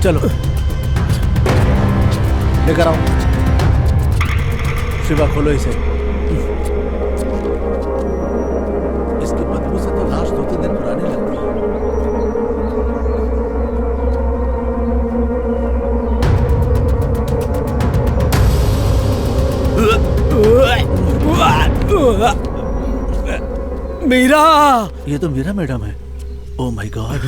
चलो लेकर आओ। शिवा खोलो इसे। इसकी बदबू से तो लाश 2-3 दिन पुरानी लगती है। मीरा, ये तो मीरा मैडम है। Oh my God.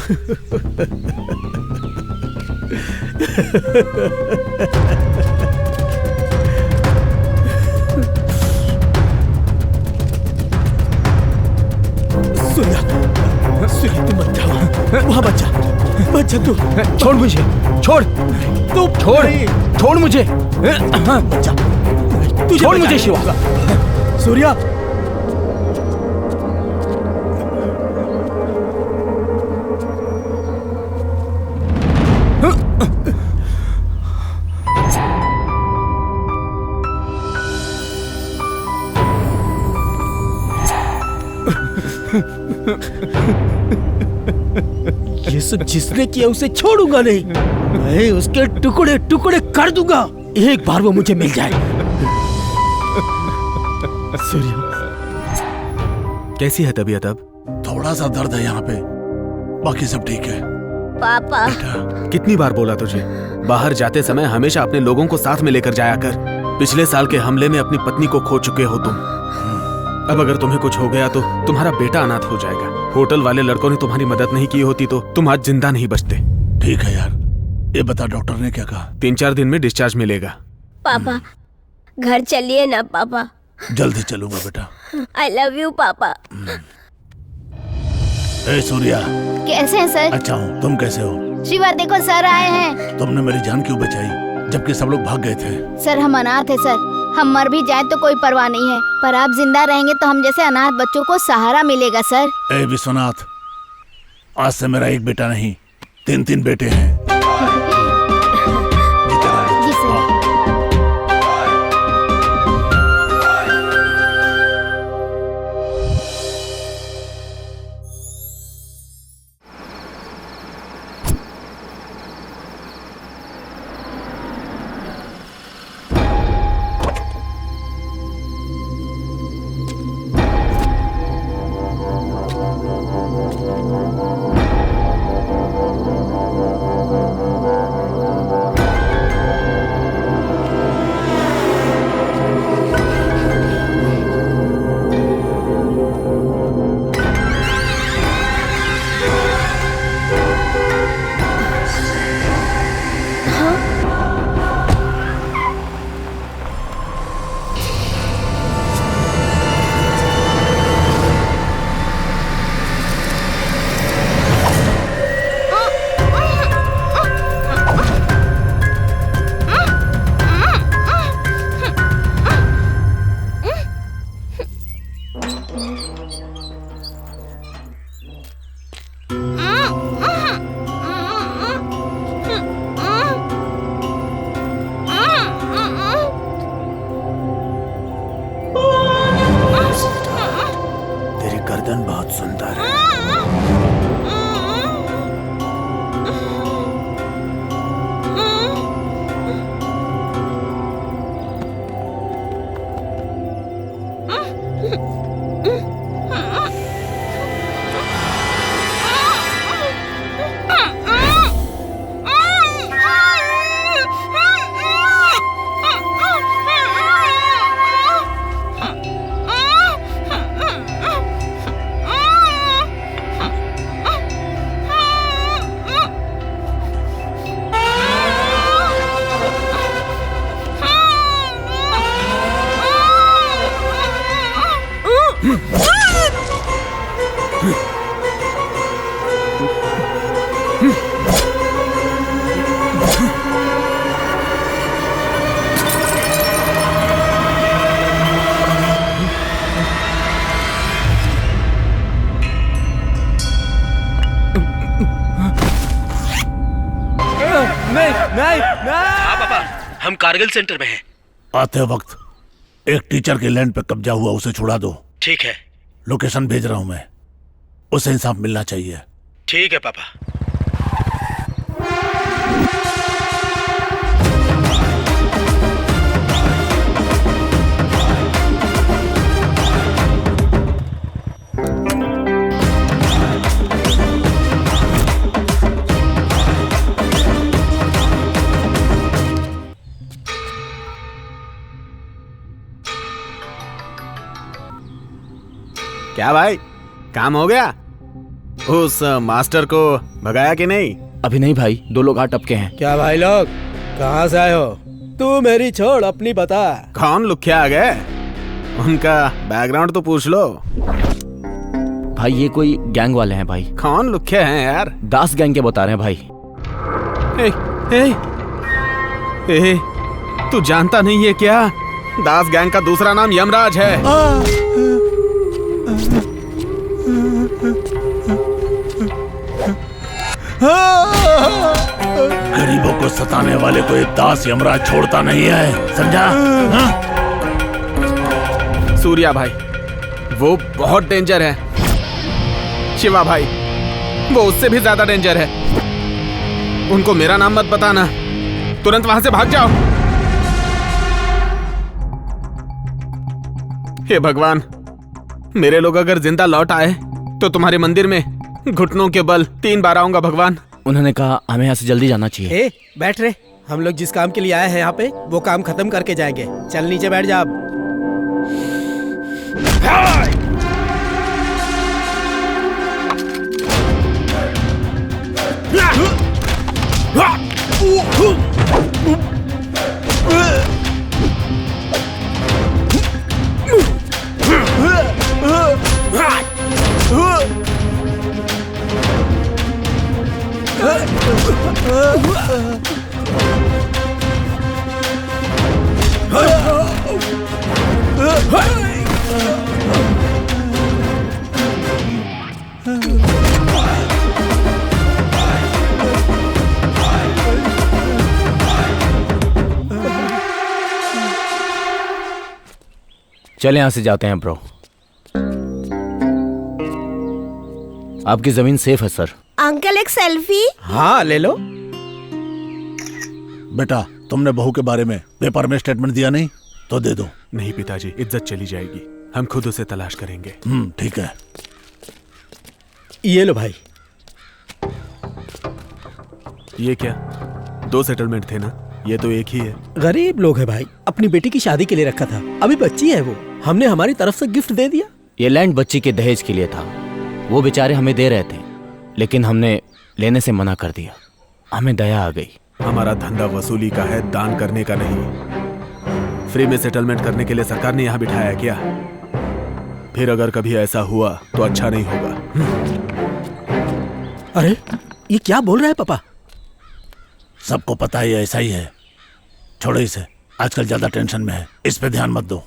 सूर्या, तुम मत जाओ। वहां बच्चा तू छोड़ मुझे, छोड़ तू, छोड़ मुझे। बच्चा तू छोड़ मुझे। शिवा, सूर्या, ये सब जिसने किया उसे छोड़ूंगा नहीं। मैं उसके टुकड़े टुकड़े कर दूंगा, एक बार वो मुझे मिल जाए। सूर्या, कैसी है तबीयत अब? थोड़ा सा दर्द है यहाँ पे, बाकी सब ठीक है। पापा, कितनी बार बोला तुझे, बाहर जाते समय हमेशा अपने लोगों को साथ में लेकर जाया कर। पिछले साल के हमले में अपनी पत्नी को खो चुके हो तुम। अब अगर तुम्हें कुछ हो गया तो तुम्हारा बेटा अनाथ हो जाएगा। होटल वाले लड़कों ने तुम्हारी मदद नहीं की होती तो तुम आज जिंदा नहीं बचते। ठीक है यार, ये बता डॉक्टर ने क्या कहा? 3-4 दिन में डिस्चार्ज मिलेगा। पापा घर चलिए ना पापा। जल्दी चलूंगा बेटा। आई लव यू पापा। ए सूर्या, कैसे हैं सर? अच्छा हूँ, तुम कैसे हो? शिवा देखो सर आए हैं। तुमने मेरी जान क्यों बचाई जबकि सब लोग भाग गए थे? सर हम अनाथ है सर, हम मर भी जाएं तो कोई परवाह नहीं है, पर आप जिंदा रहेंगे तो हम जैसे अनाथ बच्चों को सहारा मिलेगा सर। ए विश्वनाथ, आज से मेरा एक बेटा नहीं 3 बेटे हैं। जी सर। नहीं नहीं नहीं। हाँ पापा, हम कारगिल सेंटर में हैं। आते वक्त एक टीचर के लैंड पे कब्जा हुआ, उसे छुड़ा दो। ठीक है। लोकेशन भेज रहा हूं मैं, उसे इंसाफ मिलना चाहिए। ठीक है पापा। क्या भाई, काम हो गया? उस मास्टर को भगाया कि नहीं? अभी नहीं भाई, 2 लोग आ टपके हैं। क्या भाई लोग, कहाँ से आए हो? तू मेरी छोड़, अपनी बता। कौन लुख्या आ गए? उनका बैकग्राउंड तो पूछ लो। भाई ये कोई गैंग वाले हैं भाई। कौन लुख्या हैं यार? दास गैंग के बता रहे हैं भाई। ए, तू जानता नहीं है क्या? दास गैंग का दूसरा नाम यमराज है। गरीबों को सताने वाले को एक दास यमराज छोड़ता नहीं है, समझा? सूर्या भाई, वो बहुत डेंजर है। शिवा भाई, वो उससे भी ज्यादा डेंजर है। उनको मेरा नाम मत बताना, तुरंत वहां से भाग जाओ। हे भगवान, मेरे लोग अगर जिंदा लौट आए तो तुम्हारे मंदिर में घुटनों के बल 3 बार आऊंगा भगवान। उन्होंने कहा हमें यहाँ से जल्दी जाना चाहिए। बैठ रहे, हम लोग जिस काम के लिए आए हैं यहाँ पे, वो काम खत्म करके जाएंगे। चल नीचे बैठ जा अब। चले यहाँ से जाते हैं ब्रो। आपकी जमीन सेफ है सर। अंकल एक सेल्फी। हाँ ले लो। बेटा, तुमने बहू के बारे में पेपर में स्टेटमेंट दिया नहीं तो दे दो। नहीं पिताजी, इज्जत चली जाएगी। हम खुद उसे तलाश करेंगे। ठीक है। ये लो भाई। ये क्या, 2 सेटलमेंट थे ना? ये तो एक ही है। गरीब लोग है भाई, अपनी बेटी की शादी के लिए रखा था। अभी बच्ची है वो, हमने हमारी तरफ से गिफ्ट दे दिया। ये लैंड बच्ची के दहेज के लिए था। वो बेचारे हमें दे रहे थे, लेकिन हमने लेने से मना कर दिया। हमें दया आ गई। हमारा धंधा वसूली का है, दान करने का नहीं। फ्री में सेटलमेंट करने के लिए सरकार ने यहाँ बिठाया क्या? फिर अगर कभी ऐसा हुआ तो अच्छा नहीं होगा। अरे ये क्या बोल रहा है पापा? सबको पता ही ऐसा ही है। छोड़ो इसे, आजकल ज्यादा टेंशन में है, इस पे ध्यान मत दो।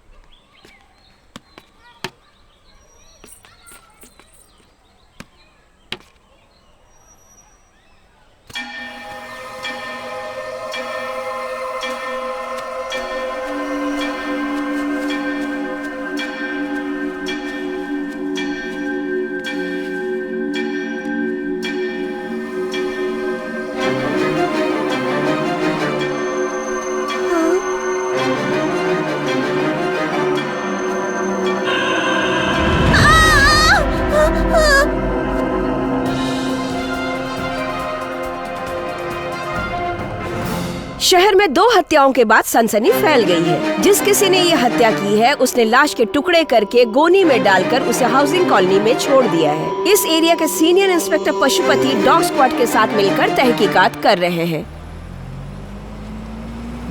शहर में 2 हत्याओं के बाद सनसनी फैल गई है। जिस किसी ने ये हत्या की है, उसने लाश के टुकड़े करके गोनी में डालकर उसे हाउसिंग कॉलोनी में छोड़ दिया है। इस एरिया के senior inspector Pashupati dog squad के साथ मिलकर तहकीकात कर रहे हैं।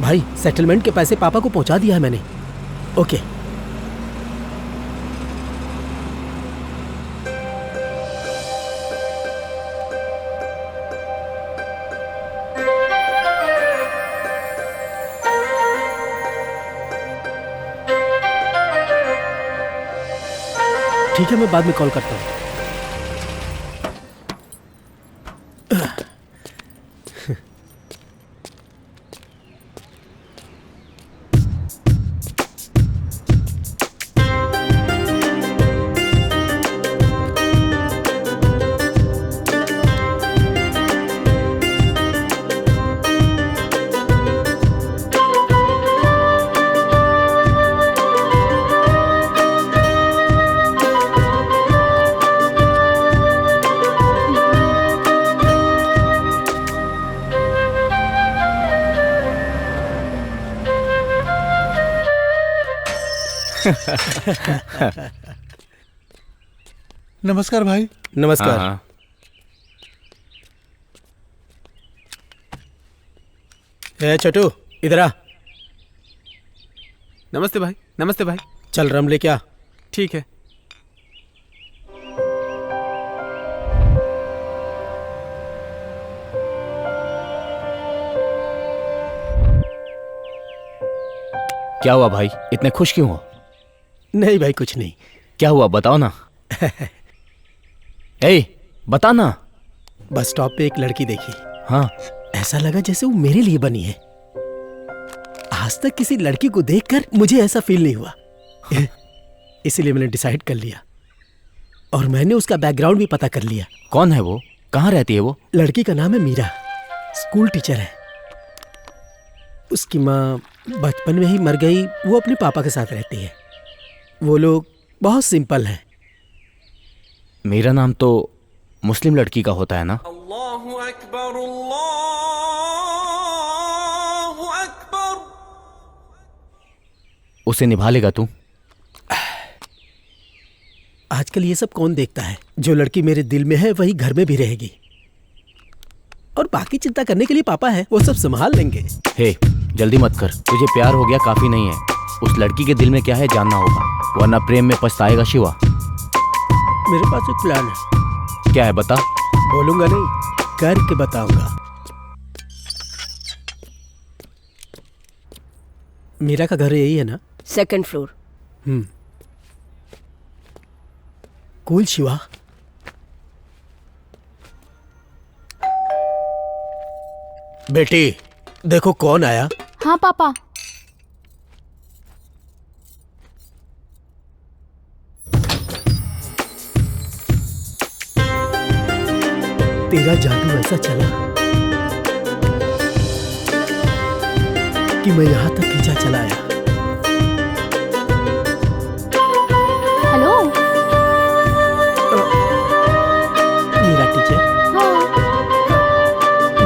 भाई सेटलमेंट के पैसे पापा को पहुंचा दिया है मैंने। ओके। ठीक है, मैं बाद में कॉल करता हूँ। नमस्कार भाई। नमस्कार। हाँ। ए छोटू, इधर आ। नमस्ते भाई, नमस्ते भाई। चल रम ले क्या। ठीक है। क्या हुआ भाई, इतने खुश क्यों हो? नहीं भाई, कुछ नहीं। क्या हुआ बताओ ना। ए, बता ना। बस स्टॉप पे एक लड़की देखी। हाँ, ऐसा लगा जैसे वो मेरे लिए बनी है। आज तक किसी लड़की को देखकर मुझे ऐसा फील नहीं हुआ। इसीलिए मैंने डिसाइड कर लिया, और मैंने उसका बैकग्राउंड भी पता कर लिया। कौन है वो? कहाँ रहती है वो? लड़की का नाम है मीरा, स्कूल टीचर है। उसकी माँ बचपन में ही मर गई। वो अपने पापा के साथ रहती है। वो लोग बहुत सिंपल हैं। मेरा नाम तो मुस्लिम लड़की का होता है ना? अल्लाहु अकबर, अल्लाहु अकबर। उसे निभा लेगा तू? आजकल ये सब कौन देखता है? जो लड़की मेरे दिल में है वही घर में भी रहेगी, और बाकी चिंता करने के लिए पापा है, वो सब संभाल लेंगे। हे, जल्दी मत कर। तुझे प्यार हो गया काफी नहीं है। उस लड़की के दिल में क्या है जानना होगा, वरना प्रेम में पछताएगा शिवा। मेरे पास एक प्लान है। क्या है बता। बोलूंगा नहीं, करके बताऊंगा। मीरा का घर यही है ना? Second floor. कूल शिवा। बेटी देखो कौन आया। हाँ पापा। तेरा जादू ऐसा चला कि मैं यहां तक खींचा चला आया। हेलो। मीरा टीचर, हाँ।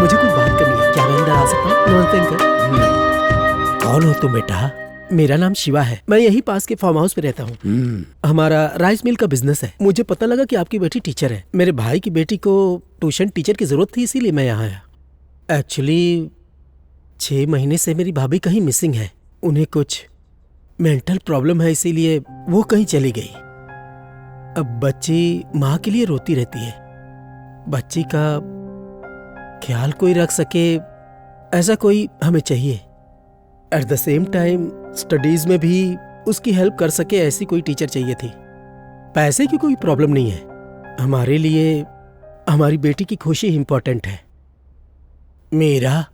मुझे कुछ बात करनी है। क्या मैं अंदर आ सकता हूँ? नमस्ते अंकल। कौन हो तुम बेटा? मेरा नाम शिवा है। मैं यही पास के फार्म हाउस पे रहता हूँ। हमारा राइस मिल का बिजनेस है। मुझे पता लगा कि आपकी बेटी टीचर है। मेरे भाई की बेटी को ट्यूशन टीचर की जरूरत थी, इसीलिए मैं यहाँ आया। एक्चुअली 6 महीने से मेरी भाभी कहीं मिसिंग है। उन्हें कुछ मेंटल प्रॉब्लम है, इसीलिए वो कहीं चली गई। अब बच्ची माँ के लिए रोती रहती है। बच्ची का ख्याल कोई रख सके ऐसा कोई हमें चाहिए। At the same time studies में भी उसकी हेल्प कर सके ऐसी कोई टीचर चाहिए थी। पैसे की कोई प्रॉब्लम नहीं है। हमारे लिए हमारी बेटी की खुशी इंपॉर्टेंट है। मेरा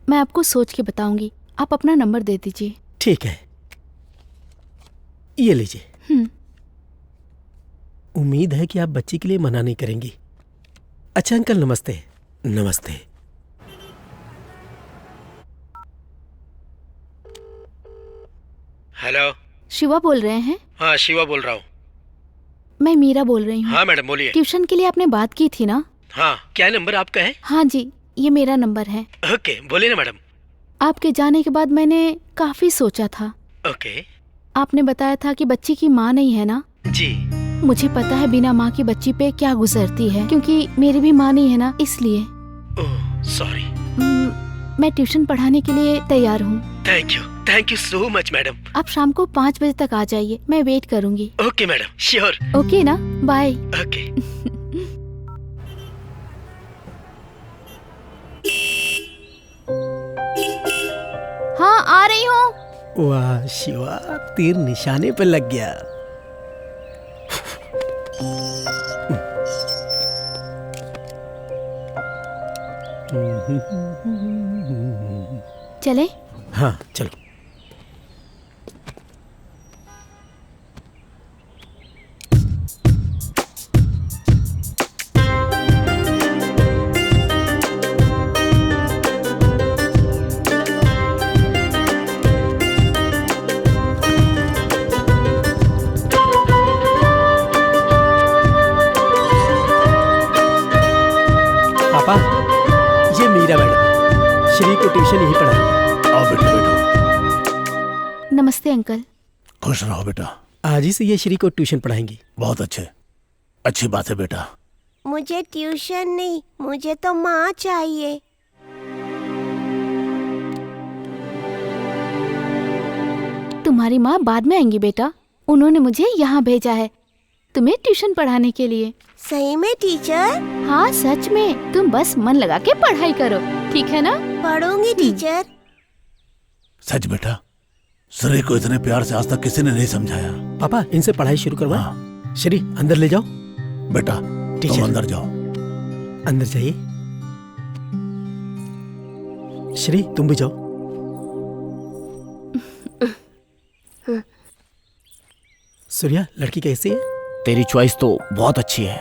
मैं आपको सोच के बताऊंगी। आप अपना नंबर दे दीजिए। ठीक है, ये लीजिए। उम्मीद है कि आप बच्ची के लिए मना नहीं करेंगी। अच्छा अंकल, नमस्ते। नमस्ते। हेलो। शिवा बोल रहे हैं? हाँ, शिवा बोल रहा हूँ। मैं मीरा बोल रही हूँ। हाँ मैडम, बोलिए। ट्यूशन के लिए आपने बात की थी ना? हाँ, क्या नंबर आपका है? हाँ जी, ये मेरा नंबर है। ओके, बोलिए ना मैडम। आपके जाने के बाद मैंने काफी सोचा था। ओके। आपने बताया था कि बच्ची की माँ नहीं है ना? जी। मुझे पता है बिना माँ की बच्ची पे क्या गुजरती है, क्योंकि मेरी भी माँ नहीं है ना, इसलिए। Oh sorry. मैं ट्यूशन पढ़ाने के लिए तैयार हूँ। Thank you so much madam. आप शाम को 5 बजे तक आ जाइए, मैं वेट करूँगी। Okay madam, sure. ओके ना, बाय। ओके। हाँ, आ रही हूँ। वाह शिवा, तीर निशाने पे लग गया। चले? हाँ चलो। पापा, ये मीरा मैडम, श्री को ट्यूशन यही पढ़ाई। आओ बेटो बैठो। नमस्ते अंकल। खुश रहो बेटा। आज ही से ये श्री को ट्यूशन पढ़ाएंगी। बहुत अच्छी बात है बेटा। मुझे ट्यूशन नहीं, मुझे तो माँ चाहिए। तुम्हारी माँ बाद में आएंगी बेटा, उन्होंने मुझे यहाँ भेजा है तुम्हें ट्यूशन पढ़ाने के लिए। सही में टीचर? हाँ सच में, तुम बस मन लगा के पढ़ाई करो, ठीक है ना? पढ़ूंगी टीचर। सच बेटा, श्री को इतने प्यार से आज तक किसी ने नहीं समझाया। पापा इनसे पढ़ाई शुरू करवाएं। हाँ। श्री अंदर ले जाओ। बेटा टीचर। तुम अंदर जाओ। अंदर जाइए। श्री तुम भी जाओ। सूर्या लड़की कैसी है? तेरी चॉइस तो बहुत अच्छी है।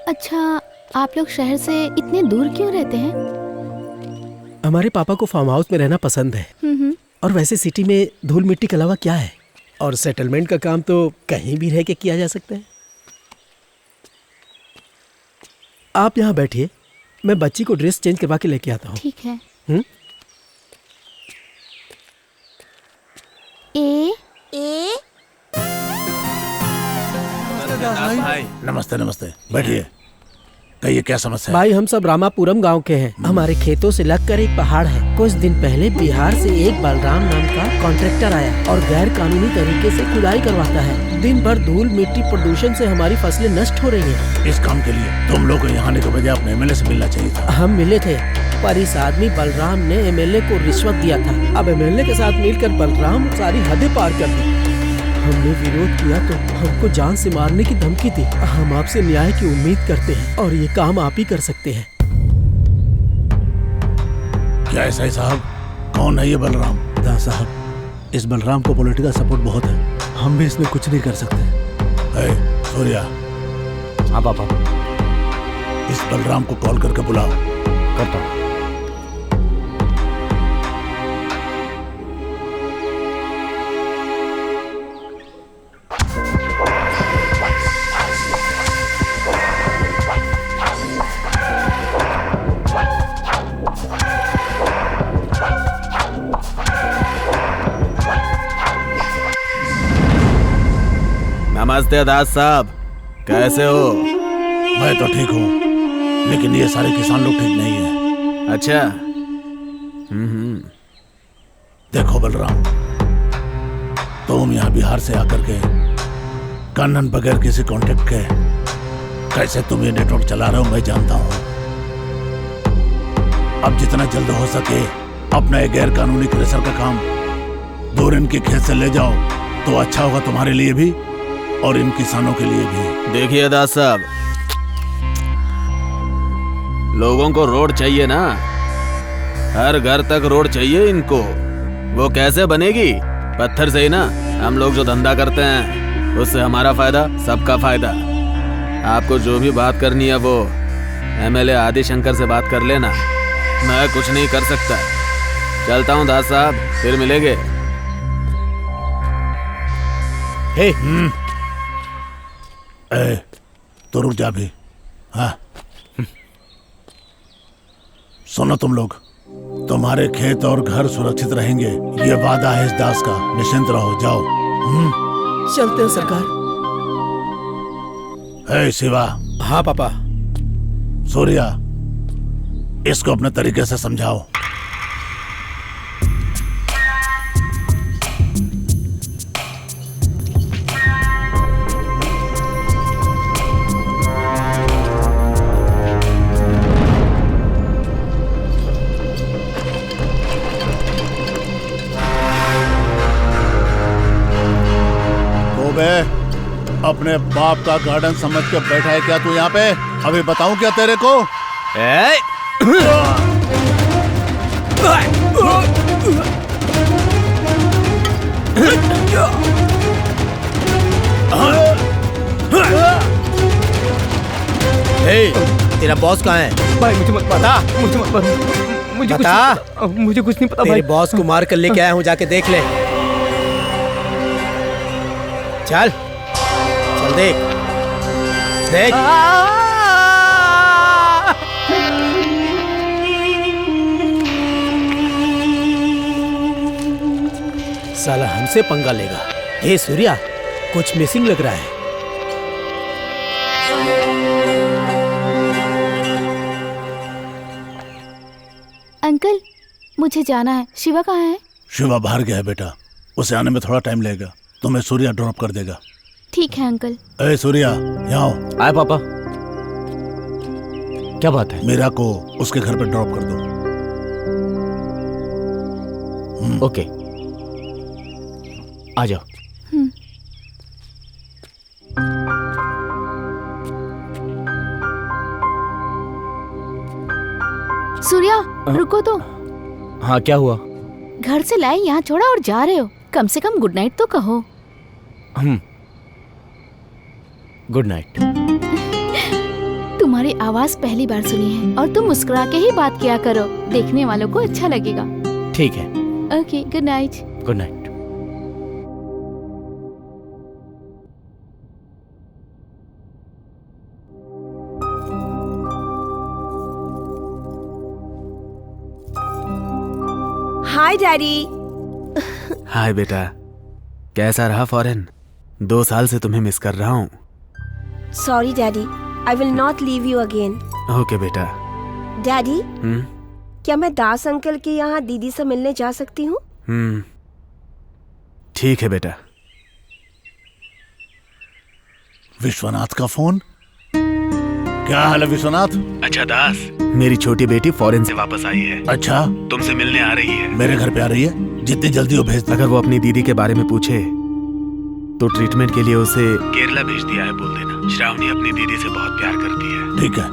अच्छा, आप लोग शहर से इतने दूर क्यों रहते हैं? हमारे पापा को फार्म हाउस में रहना पसंद है। और वैसे सिटी में धूल मिट्टी के अलावा क्या है, और सेटलमेंट का काम तो कहीं भी रह के किया जा सकता है। आप यहाँ बैठिए, मैं बच्ची को ड्रेस चेंज करवा के लेके आता हूँ। ठीक है। ए नमस्ते नमस्ते, बैठिए। कहिए क्या समस्या है? भाई हम सब रामापुरम गांव के हैं। हमारे खेतों से लगकर एक पहाड़ है। कुछ दिन पहले बिहार से एक बलराम नाम का कॉन्ट्रैक्टर आया और गैर कानूनी तरीके से खुदाई करवाता है। दिन भर धूल मिट्टी प्रदूषण से हमारी फसलें नष्ट हो रही हैं। इस काम के लिए तुम लोग को यहाँ आने के बजाय अपने एमएलए से मिलना चाहिए था। हम मिले थे, पर इस आदमी बलराम ने एमएलए को रिश्वत दिया था। अब एमएलए के साथ मिलकर बलराम सारी हदें पार कर दी। हमने विरोध किया तो हमको जान से मारने की धमकी दी। हम आपसे न्याय की उम्मीद करते हैं और ये काम आप ही कर सकते हैं। क्या ऐसा है साहब? कौन है ये बलराम? दा साहब, इस बलराम को पॉलिटिकल सपोर्ट बहुत है, हम भी इसमें कुछ नहीं कर सकते। सूर्या। हाँ पापा। इस बलराम को कॉल करके बुलाओ। करता हूँ। नमस्ते दास साहब, कैसे हो? मैं तो ठीक हूँ, लेकिन ये सारे किसान लोग ठीक नहीं है। अच्छा। देखो बलराम, तुम यहाँ बिहार से आकर के कानून बगैर किसी कॉन्टेक्ट के कैसे तुम ये नेटवर्क चला रहे हो मैं जानता हूँ। अब जितना जल्द हो सके अपना ये गैर कानूनी क्रेशर का काम दूर इनके खेत से ले जाओ तो अच्छा होगा तुम्हारे लिए भी और इन किसानों के लिए भी। देखिए दास साहब, लोगों को रोड चाहिए ना, हर घर तक रोड चाहिए इनको। वो कैसे बनेगी? पत्थर से ही ना। हम लोग जो धंधा करते हैं उससे हमारा फायदा, सबका फायदा। आपको जो भी बात करनी है वो एमएलए आदि शंकर से बात कर लेना, मैं कुछ नहीं कर सकता। चलता हूँ दास साहब, फिर मिलेंगे। हे तो रुक जा भी। हाँ सुनो तुम लोग, तुम्हारे खेत और घर सुरक्षित रहेंगे, ये वादा है इस दास का। निश्चिंत रहो, जाओ। चलते हैं सरकार। हे शिवा। हाँ पापा। सूर्या, इसको अपने तरीके से समझाओ। अपने बाप का गार्डन समझ के बैठा है क्या तू यहाँ पे? अभी बताऊं क्या तेरे को? तेरा बॉस कहाँ है? भाई मुझे मत बता। मुझे मत मुझे बता। मुझे कुछ नहीं पता तेरे भाई। बॉस को मार कर लेके आया हूँ, जाके देख ले। चल चल देख। देख साला हमसे पंगा लेगा। हे सूर्या, कुछ मिसिंग लग रहा है। अंकल, मुझे जाना है। शिवा कहाँ है? शिवा बाहर गया है बेटा, उसे आने में थोड़ा टाइम लगेगा। तुम्हें सूर्या ड्रॉप कर देगा। ठीक है अंकल। ए सूर्या, यहाँ आओ। आए पापा। क्या बात है? मीरा को उसके घर पे ड्रॉप कर दो। ओके, आ जाओ। सूर्या, रुको तो। हाँ, क्या हुआ? घर से लाए यहाँ छोड़ा और जा रहे हो। कम से कम गुड नाइट तो कहो। Good night. तुम्हारी आवाज पहली बार सुनी है और तुम मुस्कुरा के ही बात किया करो, देखने वालों को अच्छा लगेगा। ठीक है। Okay, good night. Good night. Hi daddy. Hi बेटा, कैसा रहा फॉरेन? 2 साल से तुम्हें मिस कर रहा हूँ। Sorry daddy, I will not leave you again. Okay बेटा। डैडी, क्या मैं दास अंकल के यहाँ दीदी से मिलने जा सकती हूँ? ठीक है बेटा। विश्वनाथ का फोन। क्या हाल है विश्वनाथ? अच्छा दास, मेरी छोटी बेटी फॉरेन से वापस आई है। अच्छा, तुमसे मिलने आ रही है। मेरे घर पे आ रही है? जितनी जल्दी हो भेज दो। अगर वो अपनी दीदी के बारे में पूछे तो ट्रीटमेंट के लिए उसे केरला भेज दिया है बोल देना। श्रावणी अपनी दीदी से बहुत प्यार करती है। ठीक है,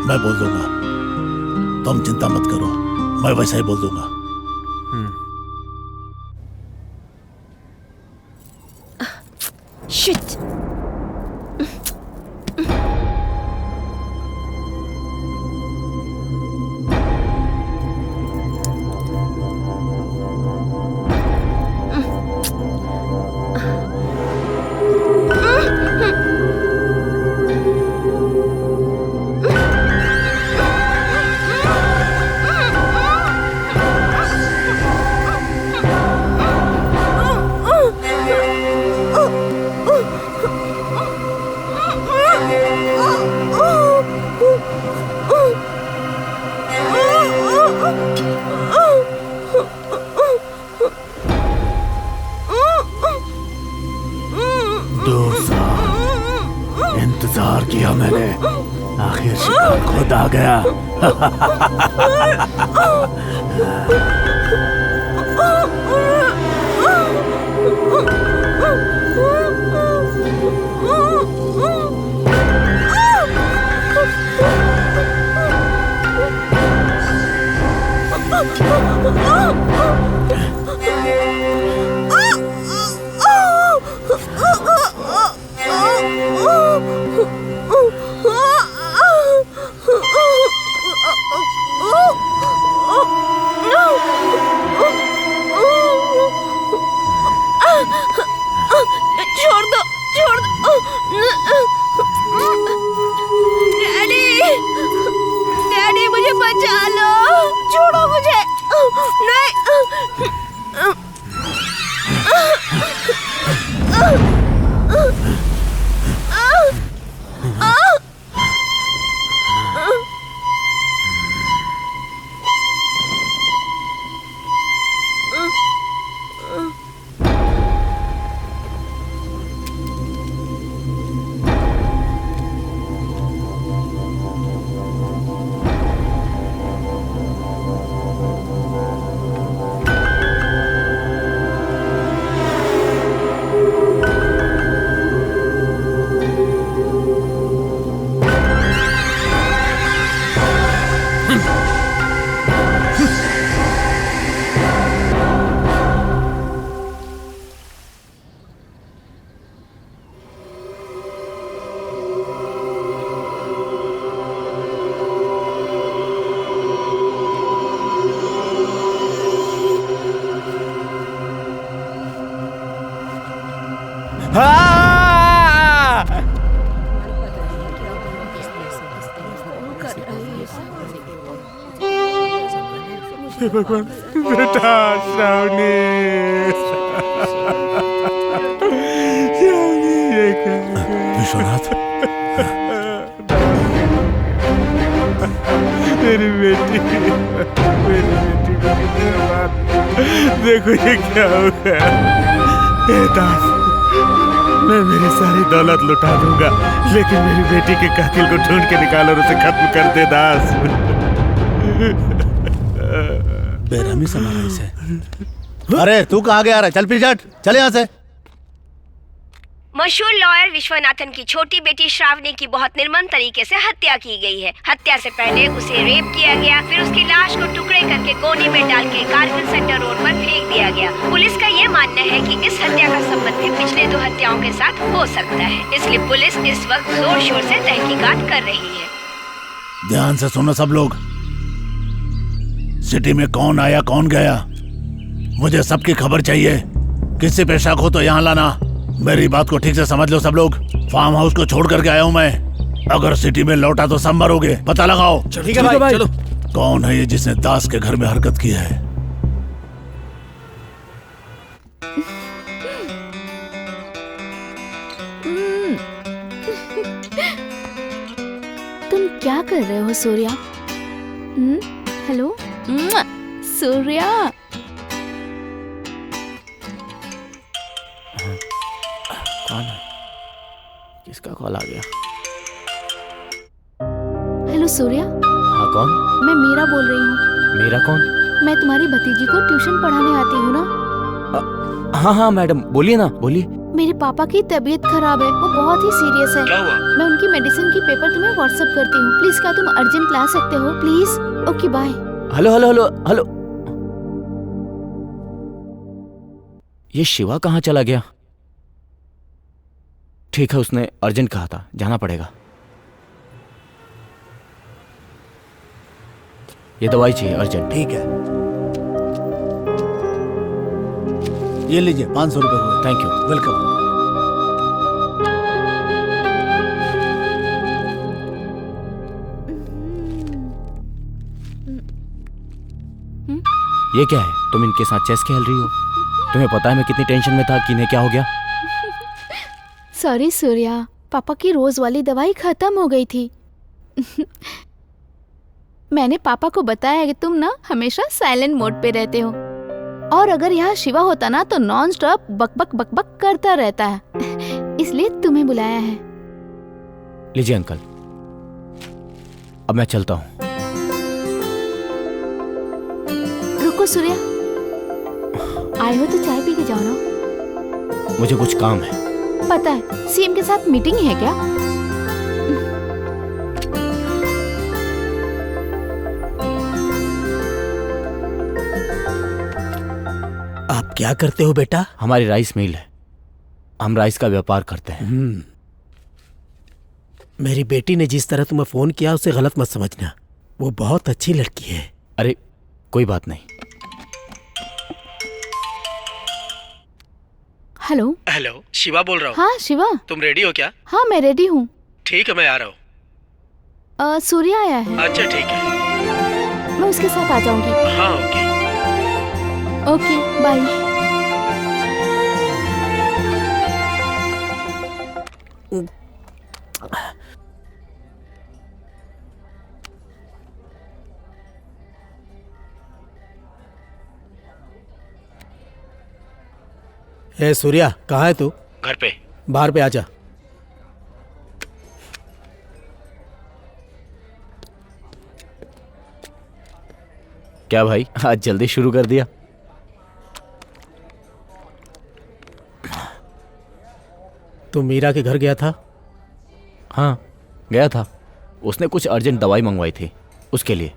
मैं बोल दूंगा, तुम चिंता मत करो, मैं वैसा ही बोल दूंगा। शिट। इंतजार किया मैंने, आखिर शिकार खुद आ गया। छोड़ दो, छोड़ दो। डैडी, डैडी मुझे बचा लो, छोड़ो मुझे। नहीं। बेटा श्रावणी विश्वनाथ, मेरी बेटी को कितने बार देखो ये क्या हो गया। हे दास, मैं मेरी सारी दौलत लुटा दूंगा, लेकिन मेरी बेटी के कातिल को ढूंढ के निकाल और उसे खत्म कर दे दास। बेरहमी से मारा इसे। अरे तू कहाँ गया रहा? चल पीछे हट, चल यहाँ से। मशहूर लॉयर विश्वनाथन की छोटी बेटी श्रावणी की बहुत निर्मम तरीके से हत्या की गई है। हत्या से पहले उसे रेप किया गया, फिर उसकी लाश को टुकड़े करके गोनी में डाल के कारगिल सेंटर रोड पर फेंक दिया गया। पुलिस का ये मानना है कि इस हत्या का संबंध भी पिछले 2 हत्याओं के साथ हो सकता है, इसलिए पुलिस इस वक्त जोर शोर से तहकीकात कर रही है। ध्यान से सुनो सब लोग। सिटी में कौन आया कौन गया, मुझे सबकी खबर चाहिए। किसी पे शक हो तो यहाँ लाना। मेरी बात को ठीक से समझ लो सब लोग। फार्म हाउस को छोड़ करके आया हूँ मैं। अगर सिटी में लौटा तो सब मरोगे, पता लगाओ। ठीक है भाई, चलो। कौन है ये जिसने दास के घर में हरकत की है? तुम क्या कर रहे हो सूर्या? हेलो सूर्या। कौन है? किसका कॉल आ गया? हेलो सूर्या। हाँ कौन? मैं मीरा बोल रही हूँ। मेरा कौन? मैं तुम्हारी भतीजी को ट्यूशन पढ़ाने आती हूँ ना। हाँ हाँ मैडम, बोलिए ना, बोलिए। मेरे पापा की तबीयत खराब है, वो बहुत ही सीरियस है। क्या हुआ? मैं उनकी मेडिसिन की पेपर तुम्हें व्हाट्सएप करती हूँ। प्लीज क्या तुम अर्जेंट ला सकते हो please? Okay bye. Hello hello hello hello. ये शिवा कहाँ चला गया? ठीक है, उसने अर्जेंट कहा था, जाना पड़ेगा। ये दवाई चाहिए अर्जेंट। ठीक है, ये लीजिए 500 रुपए हुए। Thank you. वेलकम। ये क्या है? तुम इनके साथ चेस खेल रही हो? तुम्हें पता है मैं कितनी टेंशन में था कि इन्हें क्या हो गया? सॉरी सूर्या, पापा की रोज वाली दवाई खत्म हो गई थी। मैंने पापा को बताया कि तुम ना हमेशा साइलेंट मोड पे रहते हो, और अगर यहाँ शिवा होता ना तो नॉन स्टॉप बकबक बकबक करता रहता है, इसलिए तुम्हें बुलाया है। लीजिए अंकल, अब मैं चलता हूँ। रुको सूर्या, आए हो तो चाय पी के जाओ ना। मुझे कुछ काम है। पता है, सीएम के साथ मीटिंग है क्या? आप क्या करते हो बेटा? हमारी राइस मिल है, हम राइस का व्यापार करते हैं। मेरी बेटी ने जिस तरह तुम्हें फोन किया उसे गलत मत समझना, वो बहुत अच्छी लड़की है। अरे कोई बात नहीं। हेलो हेलो, शिवा बोल रहा हूँ। हाँ शिवा, तुम रेडी हो क्या? हाँ मैं रेडी हूँ। ठीक है, मैं आ रहा हूँ। सूर्या आया है। अच्छा ठीक है। मैं उसके साथ आ जाऊंगी। हाँ ओके। Okay bye. ए सूर्या, कहाँ है तू? घर पे। बाहर पे आजा। क्या भाई, आज जल्दी शुरू कर दिया? तू मीरा के घर गया था? हाँ गया था, उसने कुछ अर्जेंट दवाई मंगवाई थी उसके लिए।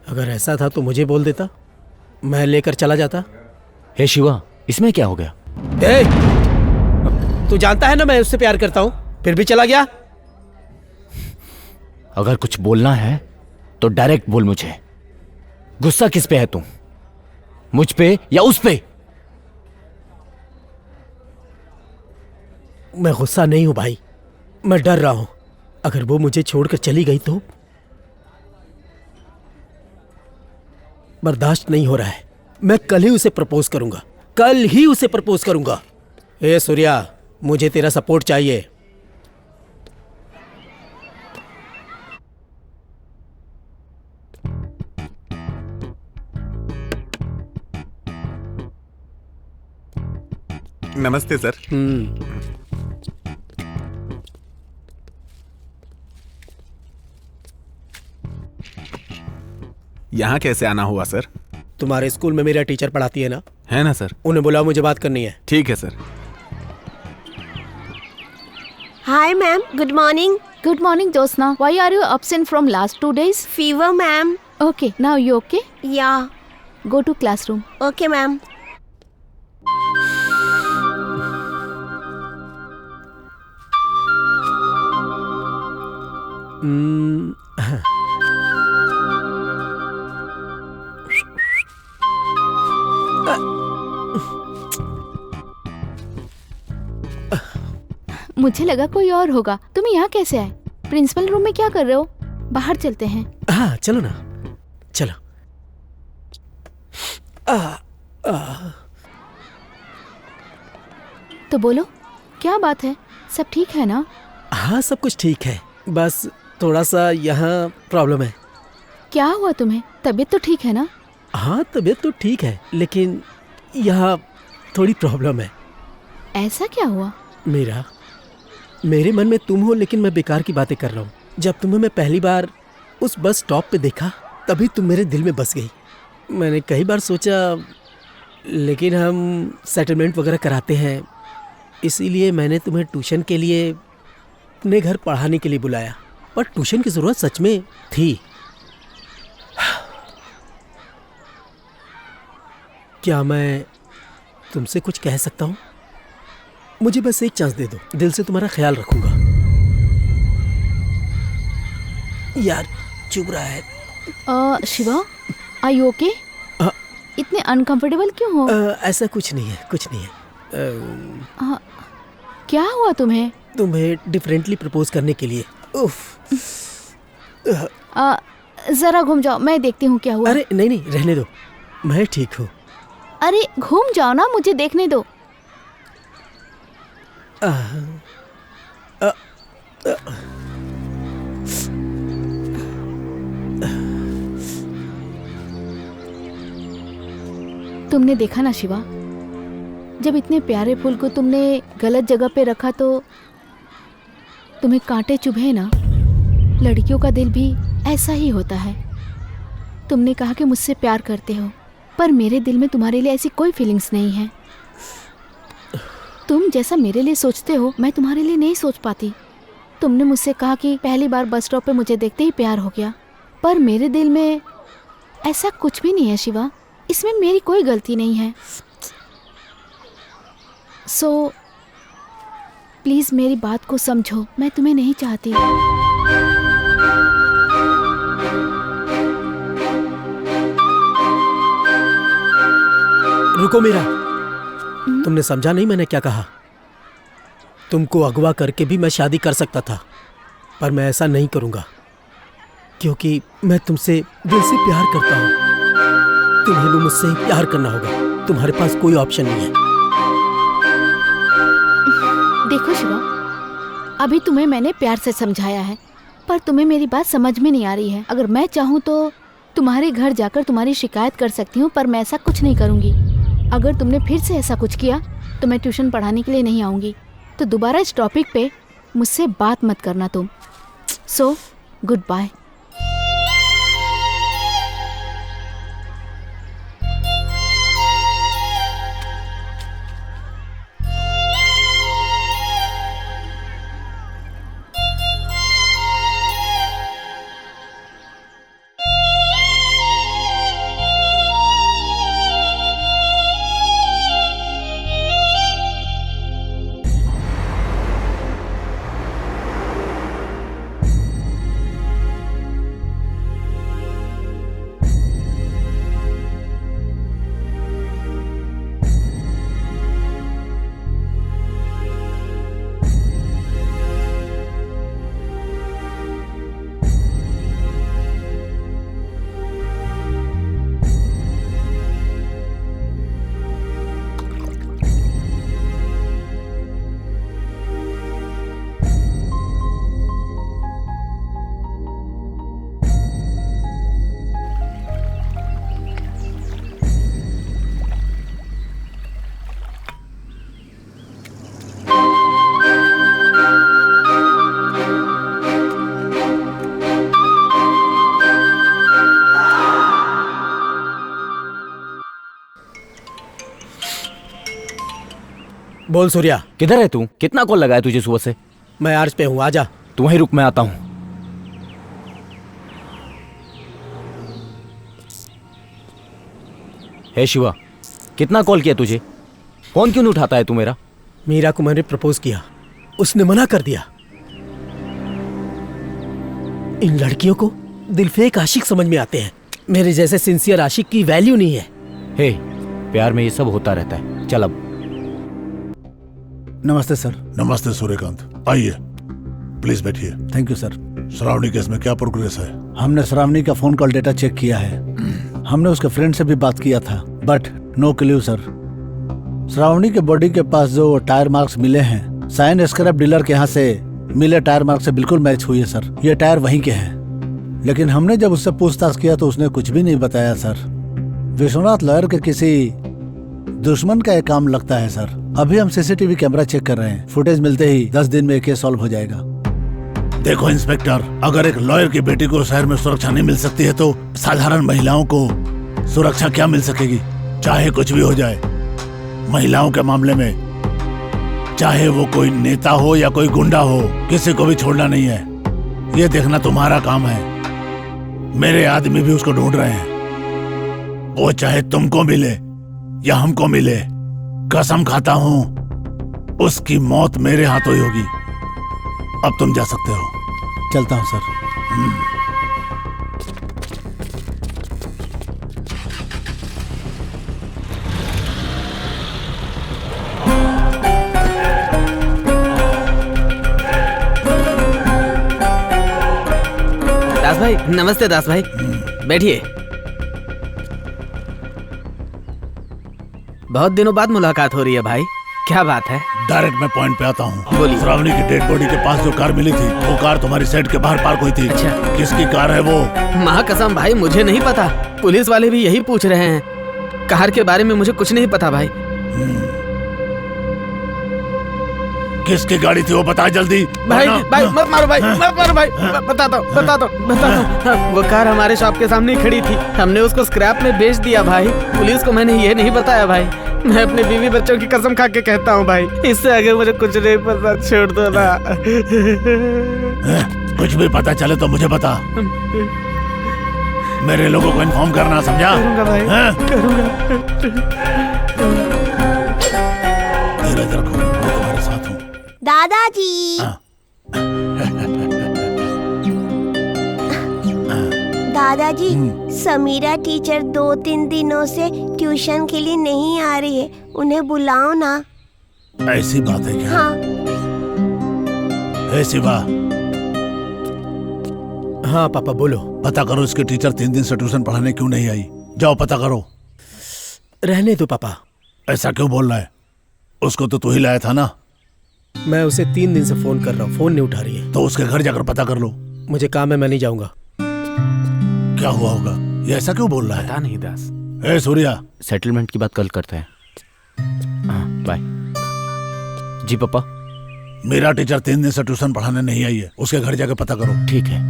अगर ऐसा था तो मुझे बोल देता, मैं लेकर चला जाता। हे शिवा, इसमें क्या हो गया? ए, तू जानता है ना मैं उससे प्यार करता हूँ, फिर भी चला गया। अगर कुछ बोलना है तो डायरेक्ट बोल मुझे। गुस्सा किस पे है तू, मुझ पे या उस पे? मैं गुस्सा नहीं हूं भाई, मैं डर रहा हूं। अगर वो मुझे छोड़कर चली गई तो बर्दाश्त नहीं हो रहा है। मैं कल ही उसे प्रपोज करूंगा, कल ही उसे प्रपोज करूंगा। ए सूर्या, मुझे तेरा सपोर्ट चाहिए। नमस्ते सर। यहाँ कैसे आना हुआ सर? तुम्हारे स्कूल में मेरा टीचर पढ़ाती है ना? है ना सर। उन्हें बुलाओ, मुझे बात करनी है। ठीक है sir. Hi ma'am, good morning. Good morning, Josna. Why are you absent from last 2 days? Fever ma'am. Okay, now you okay? या Go to classroom. Okay ma'am. मुझे लगा कोई और होगा। तुम यहाँ कैसे आए? प्रिंसिपल रूम में क्या कर रहे हो? बाहर चलते हैं। हाँ चलो ना, चलो। तो बोलो, क्या बात है? सब ठीक है ना? हाँ सब कुछ ठीक है, बस थोड़ा सा यहाँ प्रॉब्लम है। क्या हुआ तुम्हें? तबीयत तो ठीक है ना? हाँ तबीयत तो ठीक है, लेकिन यहाँ थोड़ी प्रॉब्लम है। ऐसा क्या हुआ? मेरे मन में तुम हो, लेकिन मैं बेकार की बातें कर रहा हूँ। जब तुम्हें मैं पहली बार उस बस स्टॉप पे देखा, तभी तुम मेरे दिल में बस गई। मैंने कई बार सोचा, लेकिन हम सेटलमेंट वगैरह कराते हैं, इसीलिए मैंने तुम्हें ट्यूशन के लिए अपने घर पढ़ाने के लिए बुलाया। पर ट्यूशन की ज़रूरत सच में थी। क्या मैं तुमसे कुछ कह सकता हूँ? मुझे बस एक चांस दे दो, दिल से तुम्हारा ख्याल रखूंगा। यार चुभ रहा है। Shiva, are you okay? इतने अनकंफर्टेबल क्यों हो? ऐसा कुछ नहीं है, कुछ नहीं है। क्या हुआ तुम्हें? तुम्हें डिफरेंटली प्रपोज करने के लिए। उफ। जरा घूम जाओ, मैं देखती हूँ क्या हुआ। अरे नहीं नहीं, रहने दो, मैं ठीक हूँ। अरे घूम जाओ ना, मुझे देखने दो। तुमने देखा ना शिवा, जब इतने प्यारे फूल को तुमने गलत जगह पे रखा तो तुम्हें कांटे चुभे ना। लड़कियों का दिल भी ऐसा ही होता है। तुमने कहा कि मुझसे प्यार करते हो, पर मेरे दिल में तुम्हारे लिए ऐसी कोई फीलिंग्स नहीं है। तुम जैसा मेरे लिए सोचते हो, मैं तुम्हारे लिए नहीं सोच पाती। तुमने मुझसे कहा कि पहली बार बस स्टॉप पे मुझे देखते ही प्यार हो गया, पर मेरे दिल में ऐसा कुछ भी नहीं है शिवा। इसमें मेरी कोई गलती नहीं है। सो प्लीज मेरी बात को समझो, मैं तुम्हें नहीं चाहती। रुको मीरा, तुमने समझा नहीं मैंने क्या कहा? तुमको अगवा करके भी मैं शादी कर सकता था, पर मैं ऐसा नहीं करूंगा, क्योंकि मैं तुमसे दिल से प्यार करता हूं। तुम्हें भी मुझसे प्यार करना होगा, तुम्हारे पास कोई ऑप्शन नहीं है। देखो शिवा, अभी तुम्हें मैंने प्यार से समझाया है, पर तुम्हें मेरी बात समझ में नहीं आ रही है। अगर मैं चाहूँ तो तुम्हारे घर जाकर तुम्हारी शिकायत कर सकती हूँ, पर मैं ऐसा कुछ नहीं करूँगी। अगर तुमने फिर से ऐसा कुछ किया तो मैं ट्यूशन पढ़ाने के लिए नहीं आऊँगी। तो दोबारा इस टॉपिक पे मुझसे बात मत करना तुम। So goodbye. बोल सूर्या। किधर है तू? कितना कॉल लगाया तुझे सुबह से? मैं आर्ज पे हूँ, आजा। तू वहीं रुक, मैं आता हूँ। हे शिवा, कितना कॉल किया तुझे? फोन क्यों नहीं उठाता है तू मेरा? मीरा को मैंने प्रपोज किया, उसने मना कर दिया। इन लड़कियों को दिल फेक आशिक समझ में आते हैं, मेरे जैसे सिंसियर आशिक की वैल्यू नहीं है। हे, प्यार में ये सब होता रहता है। चल अब। नमस्ते सर। नमस्ते सूर्यकांत, आइए प्लीज बैठिए। Thank you sir. Shravani case में क्या प्रोग्रेस है? हमने श्रावणी का फोन कॉल डेटा चेक किया है। हमने उसके फ्रेंड से भी बात किया था, but no clue sir. Shravani के बॉडी के पास जो टायर मार्क्स मिले हैं, साइन स्क्रैप डीलर के यहाँ से मिले टायर मार्क्स से बिल्कुल मैच हुई है सर। ये टायर वहीं के हैं। लेकिन हमने जब उससे पूछताछ किया तो उसने कुछ भी नहीं बताया सर। विश्वनाथ लॉयर के किसी दुश्मन का ये काम लगता है सर। अभी हम सीसीटीवी कैमरा चेक कर रहे हैं, फुटेज मिलते ही 10 दिन में केस सॉल्व हो जाएगा। देखो इंस्पेक्टर, अगर एक लॉयर की बेटी को शहर में सुरक्षा नहीं मिल सकती है तो साधारण महिलाओं को सुरक्षा क्या मिल सकेगी? चाहे कुछ भी हो जाए, महिलाओं के मामले में चाहे वो कोई नेता हो या कोई गुंडा हो, किसी को भी छोड़ना नहीं है। ये देखना तुम्हारा काम है। मेरे आदमी भी उसको ढूंढ रहे हैं। वो चाहे तुमको मिले या हमको मिले, कसम खाता हूँ उसकी मौत मेरे हाथों ही होगी। अब तुम जा सकते हो। चलता हूँ सर। दास भाई, नमस्ते दास भाई, बैठिए। बहुत दिनों बाद मुलाकात हो रही है भाई, क्या बात है? डायरेक्ट मैं पॉइंट पे आता हूँ। बोलिए। श्रावणी की डेड बॉडी के पास जो कार मिली थी, वो कार तुम्हारी सेट के बाहर पार्क हुई थी। अच्छा। किसकी कार है वो? माँ कसम भाई, मुझे नहीं पता। पुलिस वाले भी यही पूछ रहे हैं। कार के बारे में मुझे कुछ नहीं पता भाई। किसकी गाड़ी थी वो बता जल्दी। भाई वरना- भाई मत मारो भाई, मत मारो भाई। बता दो। वो कार हमारे शॉप के सामने ही खड़ी थी, हमने उसको स्क्रैप में बेच दिया भाई। पुलिस को मैंने ये नहीं बताया भाई। मैं अपने बीवी बच्चों की कसम खा के कहता हूँ भाई, इससे आगे मुझे कुछ नहीं पता, छोड़ दो ना। कुछ भी पता चले तो मुझे बता। मेरे लोगों को इन्फॉर्म करना, समझा? करूंगा भाई, करूंगा। धीरज रखो, मैं तुम्हारे साथ हूँ। दादाजी। दादाजी, समीरा टीचर 2-3 दिनों से ट्यूशन के लिए नहीं आ रही है, उन्हें बुलाओ ना। ऐसी बात है क्या? हाँ। हे शिवा, हाँ पापा बोलो। पता करो इसके टीचर 3 दिन से ट्यूशन पढ़ाने क्यों नहीं आई। जाओ पता करो। रहने दो पापा। ऐसा क्यों बोल रहा है? उसको तो तू ही लाया था ना। मैं उसे 3 दिन से फोन कर रहा हूँ, फोन नहीं उठा रही है। तो उसके घर जाकर पता कर लो। मुझे काम है, मैं नहीं जाऊंगा। क्या हुआ होगा? ये ऐसा क्यों बोल रहा है? पता नहीं दास। ए सूर्या, सेटलमेंट की बात कल करते हैं। हाँ, बाय। जी पापा। मेरा टीचर 3 दिन से ट्यूशन पढ़ाने नहीं आई है, उसके घर जाकर पता करो। ठीक है।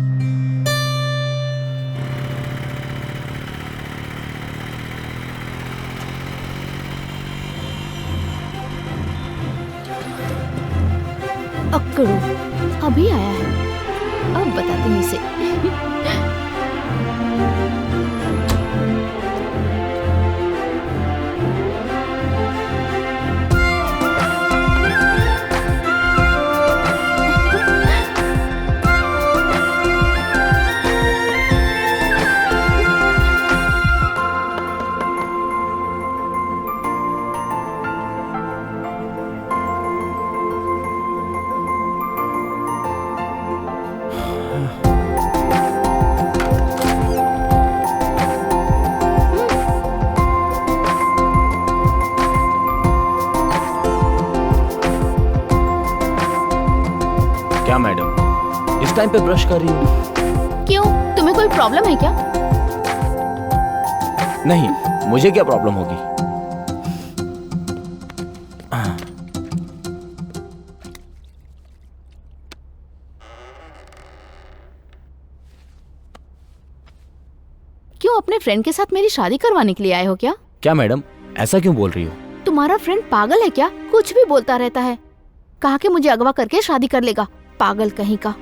अक्कड़ू अभी आया है, अब बताती हूँ इसे। क्या मैडम, इस टाइम पे ब्रश कर रही हूँ? क्यों, तुम्हें कोई प्रॉब्लम है क्या? नहीं, मुझे क्या प्रॉब्लम होगी? क्यों, अपने फ्रेंड के साथ मेरी शादी करवाने के लिए आए हो क्या? क्या मैडम, ऐसा क्यों बोल रही हो? तुम्हारा फ्रेंड पागल है क्या? कुछ भी बोलता रहता है। कहा कि मुझे अगवा करके शादी कर लेगा। पागल कहीं का।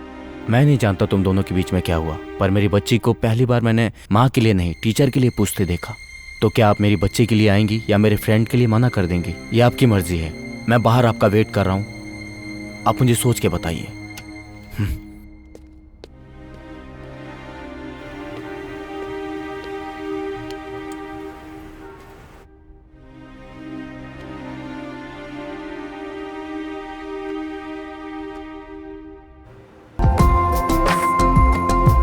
मैं नहीं जानता तुम दोनों के बीच में क्या हुआ, पर मेरी बच्ची को पहली बार मैंने माँ के लिए नहीं टीचर के लिए पूछते देखा। तो क्या आप मेरी बच्ची के लिए आएंगी या मेरे फ्रेंड के लिए मना कर देंगी? ये आपकी मर्जी है। मैं बाहर आपका वेट कर रहा हूँ, आप मुझे सोच के बताइए।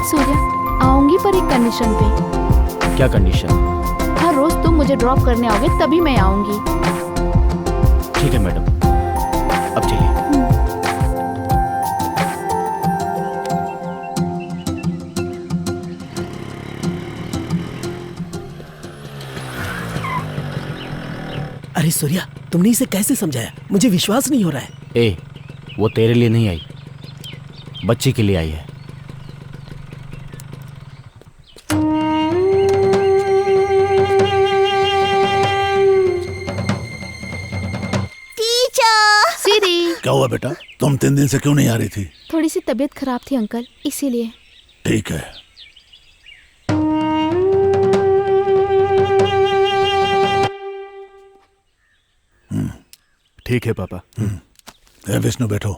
सूर्या, आऊंगी पर एक कंडीशन पे। क्या कंडीशन? हर रोज तुम मुझे ड्रॉप करने आओगे तभी मैं आऊंगी। ठीक है मैडम, अब चलिए। अरे सूर्या, तुमने इसे कैसे समझाया? मुझे विश्वास नहीं हो रहा है। ए, वो तेरे लिए नहीं आई, बच्ची के लिए आई है। क्या हुआ बेटा? तुम 3 दिन से क्यों नहीं आ रही थी? थोड़ी सी तबीयत खराब थी अंकल, इसीलिए। ठीक है। ठीक है पापा। विष्णु बैठो।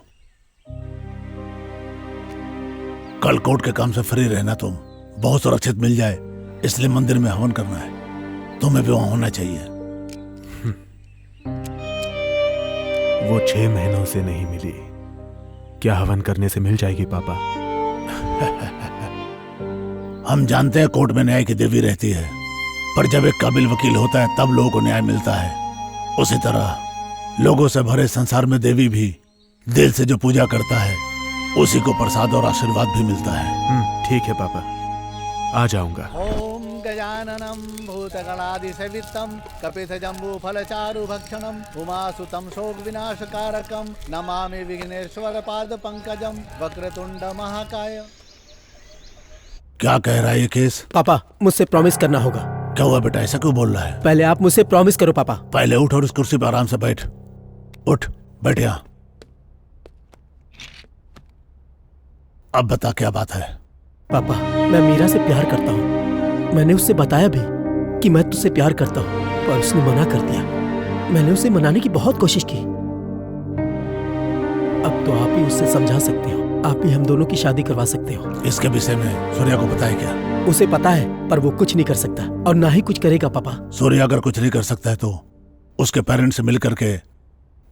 कल कोर्ट के काम से फ्री रहना, तुम बहुत सुरक्षित मिल जाए, इसलिए मंदिर में हवन करना है। तुम्हें भी वहां होना चाहिए। वो 6 महीनों से नहीं मिली, क्या हवन करने से मिल जाएगी पापा? हम जानते हैं कोर्ट में न्याय की देवी रहती है, पर जब एक काबिल वकील होता है तब लोगों को न्याय मिलता है। उसी तरह लोगों से भरे संसार में देवी भी दिल से जो पूजा करता है उसी को प्रसाद और आशीर्वाद भी मिलता है। ठीक है पापा, आ जाऊंगा। ओम गजाननम भूतगणादिसेवितम कपितजम्बूफलचारुभक्षणम उमासुतं शोक विनाशकारकम नमामि विघ्नेश्वर पाद पंकजम वक्रतुंड महाकाय। क्या कह रहा है ये केस? पापा, मुझसे प्रॉमिस करना होगा। क्या हुआ बेटा, ऐसा क्यों बोल रहा है? पहले आप मुझसे प्रॉमिस करो पापा। पहले उठ और इस कुर्सी पर आराम से बैठ। उठ, बैठ यहाँ। अब बता क्या बात है? पापा, मैं मीरा से प्यार करता हूँ। मैंने उससे बताया भी कि मैं तुझसे प्यार करता हूँ, पर उसने मना कर दिया। मैंने उसे मनाने की बहुत कोशिश की। अब तो आप ही उससे समझा सकते हो, आप ही हम दोनों की शादी करवा सकते हो। इसके विषय में सूर्या को पता है क्या? उसे पता है, पर वो कुछ नहीं कर सकता और ना ही कुछ करेगा पापा। सूर्या अगर कुछ नहीं कर सकता है तो उसके पेरेंट्स से मिल करके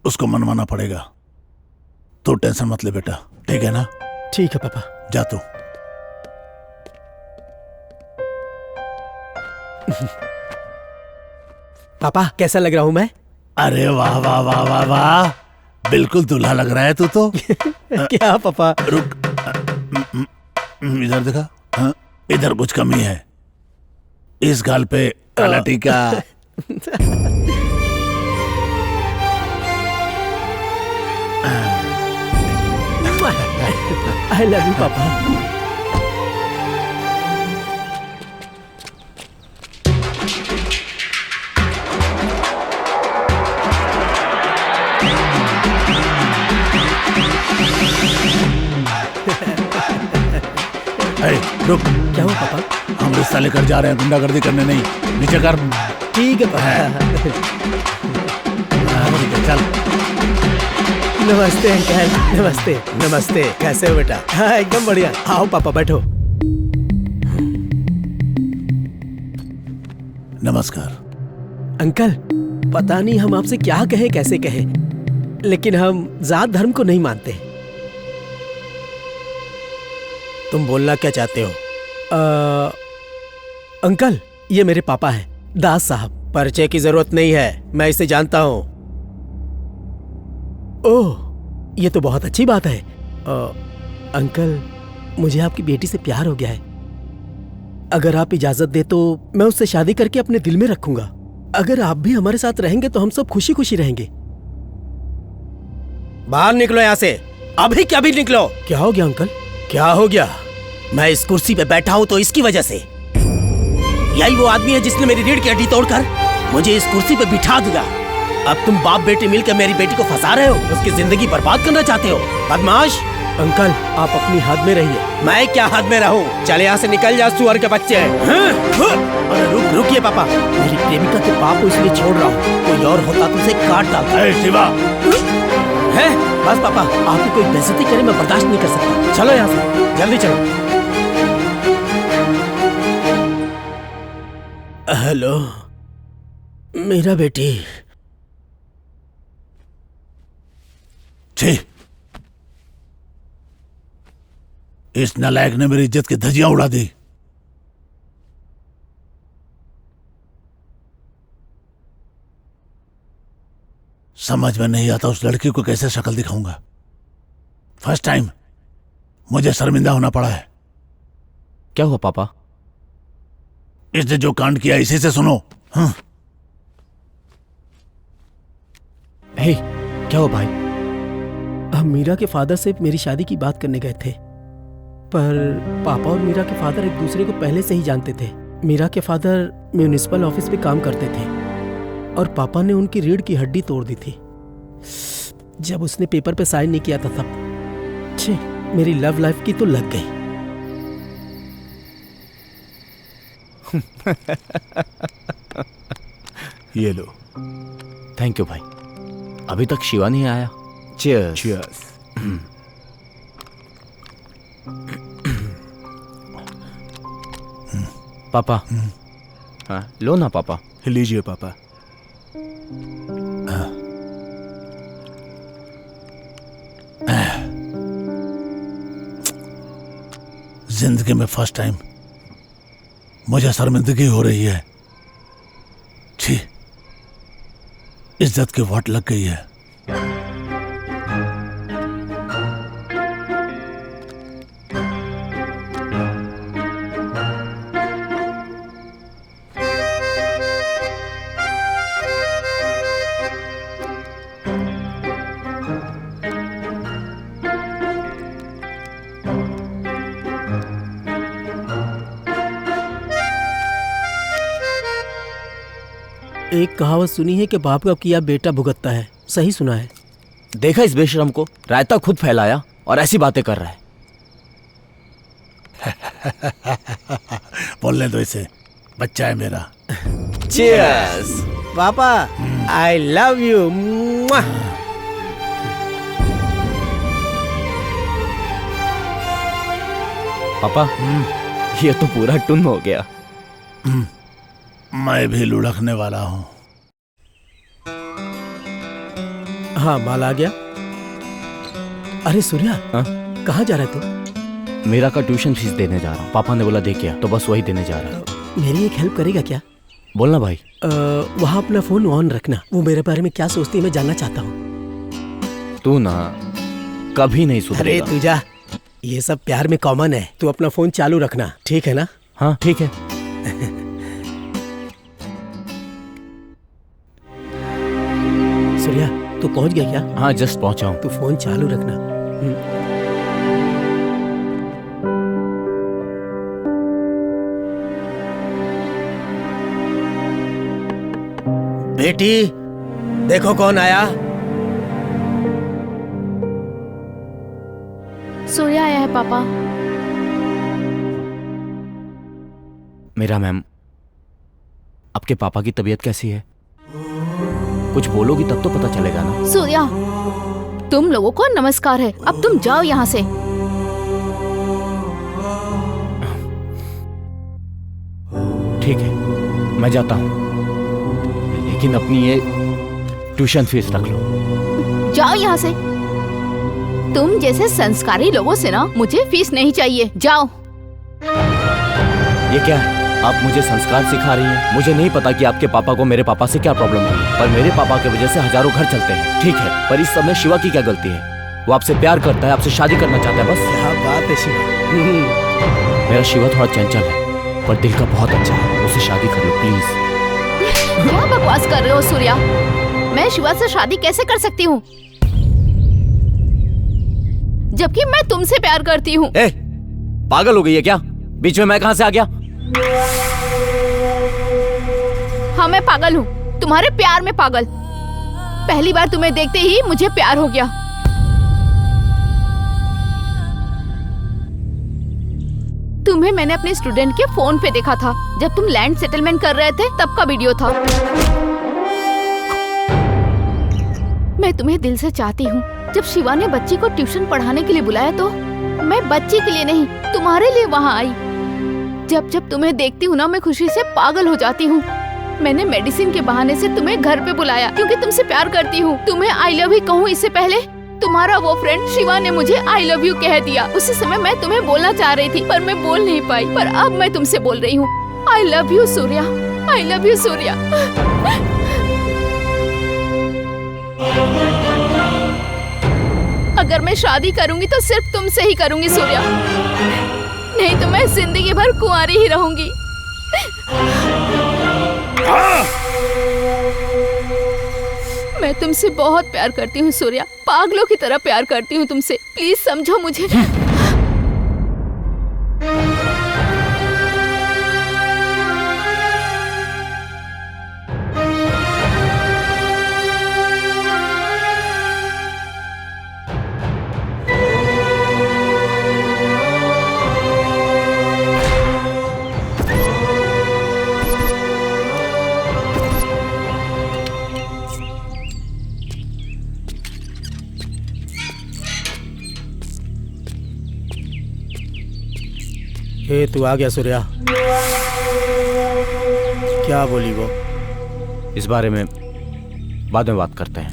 उसको मनवाना पड़ेगा। तो टेंशन मत ले बेटा, ठीक है ना? ठीक है पापा। जा तू। पापा, कैसा लग रहा हूं मैं? अरे वाह वाह वाह वाह वाह, बिल्कुल दूल्हा लग रहा है तू तो। क्या पापा? रुक, इधर देखा। हाँ, इधर कुछ कमी है। इस गाल पे काला टीका। आई लव यू पापा। रुक। क्या हुआ पापा? हम रिश्ता लेकर जा रहे हैं, गुंडागर्दी करने नहीं। नीचे कर। ठीक है पापा। ठीक है, चल। नमस्ते अंकल। नमस्ते। नमस्ते, कैसे हो बेटा? हाँ, एकदम बढ़िया। आओ पापा, बैठो। नमस्कार अंकल। पता नहीं हम आपसे क्या कहें, कैसे कहें, लेकिन हम जात धर्म को नहीं मानते। तुम बोलना क्या चाहते हो? अंकल, ये मेरे पापा हैं, दास साहब। परिचय की जरूरत नहीं है, मैं इसे जानता हूं। ओह, ये तो बहुत अच्छी बात है। अंकल, मुझे आपकी बेटी से प्यार हो गया है। अगर आप इजाजत दे तो मैं उससे शादी करके अपने दिल में रखूंगा। अगर आप भी हमारे साथ रहेंगे तो हम सब खुशी खुशी रहेंगे। बाहर निकलो यहाँ से, अभी क्या भी निकलो। क्या हो गया अंकल? क्या हो गया? मैं इस कुर्सी पे बैठा हूं तो इसकी वजह से। यही वो आदमी है जिसने मेरी रीढ़ की हड्डी तोड़कर मुझे इस कुर्सी पे बिठा दिया। अब तुम बाप बेटी मिलकर मेरी बेटी को फंसा रहे हो, उसकी जिंदगी बर्बाद करना चाहते हो, बदमाश। अंकल आप अपनी हद में रहिए। मैं क्या हद में रहूं? चल यहाँ से निकल जा सुअर के बच्चे। अरे रुकिए पापा, मेरी प्रेमिका के पाप को इसलिए छोड़ रहा हूँ, कोई और होता तो उसे काट डालता। शिवा है बस पापा, आपकी कोई बेइज्जती करे मैं बर्दाश्त नहीं कर सकता। चलो यहाँ से जल्दी चलो। हेलो मेरा बेटी। छी, इस नालायक ने मेरी इज्जत की धज्जियां उड़ा दी। समझ में नहीं आता उस लड़की को कैसे शक्ल दिखाऊंगा। फर्स्ट टाइम मुझे शर्मिंदा होना पड़ा है। क्या हुआ पापा? इसने जो कांड किया इसी से सुनो। हे, क्या हुआ भाई? हम मीरा के फादर से मेरी शादी की बात करने गए थे, पर पापा और मीरा के फादर एक दूसरे को पहले से ही जानते थे। मीरा के फादर म्यूनिसिपल ऑफिस में काम करते थे और पापा ने उनकी रीढ़ की हड्डी तोड़ दी थी जब उसने पेपर पे साइन नहीं किया था तब। छे, मेरी लव लाइफ की तो लग गई। ये लो। थैंक यू भाई। अभी तक शिवा नहीं आया। चीयर्स। चीयर्स। पापा। हाँ, लो ना पापा। लीजिए पापा। जिंदगी में फर्स्ट टाइम मुझे शर्मिंदगी हो रही है। छी, इज्जत की वाट लग गई है। एक कहावत सुनी है कि बाप का किया बेटा भुगतता है। सही सुना है। देखा इस बेशरम को, रायता खुद फैलाया और ऐसी बातें कर रहा है। बोलने दो इसे, बच्चा है मेरा। चीयर्स। पापा आई लव यू। पापा ये तो पूरा टुन हो गया। मैं भी लुढ़कने वाला हूँ। हाँ माल आ गया। अरे सूर्या, हाँ? कहाँ जा रहे तू? मीरा का ट्यूशन फीस देने जा रहा हूँ। पापा ने बोला दे क्या, तो बस वही देने जा रहा हूँ। मेरी एक हेल्प करेगा क्या? बोलना भाई। वहाँ अपना फोन ऑन रखना। वो मेरे बारे में क्या सोचती है मैं जानना चाहता हूँ। तू ना कभी नहीं सुधरेगा। अरे तू जा, ये सब प्यार में कॉमन है। तू अपना फोन चालू रखना, ठीक है ना? हाँ ठीक है। सूर्या तू पहुंच गया क्या? हाँ जस्ट पहुंचा हूँ। तू फोन चालू रखना। बेटी देखो कौन आया। सूर्या आया है पापा। मेरा मैम, आपके पापा की तबीयत कैसी है? कुछ बोलोगी तब तो पता चलेगा ना। सूर्या तुम लोगों को नमस्कार है, अब तुम जाओ यहाँ से। ठीक है मैं जाता हूँ, लेकिन अपनी ये ट्यूशन फीस रख लो। जाओ यहाँ से। तुम जैसे संस्कारी लोगों से ना मुझे फीस नहीं चाहिए। जाओ। ये क्या है? आप मुझे संस्कार सिखा रही हैं? मुझे नहीं पता कि आपके पापा को मेरे पापा से क्या प्रॉब्लम है, पर मेरे पापा की वजह से हजारों घर चलते हैं। ठीक है, पर इस समय शिवा की क्या गलती है? वो आपसे प्यार करता है, आपसे शादी करना चाहता है, बस। क्या बात है शिवा। मेरा शिवा थोड़ा चंचल है पर दिल का बहुत अच्छा है, उससे शादी कर लो प्लीज। क्या बकवास कर रहे हो सूर्या? मैं शिवा से शादी कैसे कर सकती हूँ जबकि मैं तुमसे प्यार करती हूँ? पागल हो गई है क्या? बीच में मैं कहाँ से आ गया? हाँ मैं पागल हूँ, तुम्हारे प्यार में पागल। पहली बार तुम्हें देखते ही मुझे प्यार हो गया। तुम्हें मैंने अपने स्टूडेंट के फोन पे देखा था जब तुम लैंड सेटलमेंट कर रहे थे, तब का वीडियो था। मैं तुम्हें दिल से चाहती हूँ। जब शिवा ने बच्ची को ट्यूशन पढ़ाने के लिए बुलाया तो मैं बच्ची के लिए नहीं, तुम्हारे लिए वहाँ आई। जब जब तुम्हें देखती हूँ ना, मैं खुशी से पागल हो जाती हूँ। मैंने मेडिसिन के बहाने से तुम्हें घर पे बुलाया क्योंकि तुमसे प्यार करती हूँ। तुम्हें आई लव यू कहूँ इससे पहले तुम्हारा वो फ्रेंड शिवा ने मुझे आई लव यू कह दिया। उसी समय मैं तुम्हें बोलना चाह रही थी पर मैं बोल नहीं पाई। पर अब मैं तुमसे बोल रही हूँ, I love you Surya, I love you Surya. अगर मैं शादी करूंगी तो सिर्फ तुमसे ही करूंगी सूर्या, नहीं तो मैं जिंदगी भर कुंवारी ही रहूंगी। मैं तुमसे बहुत प्यार करती हूँ सूर्या, पागलों की तरह प्यार करती हूँ तुमसे। प्लीज समझो मुझे। हे तू आ गया सूर्या। क्या बोली वो? इस बारे में बाद में बात करते हैं।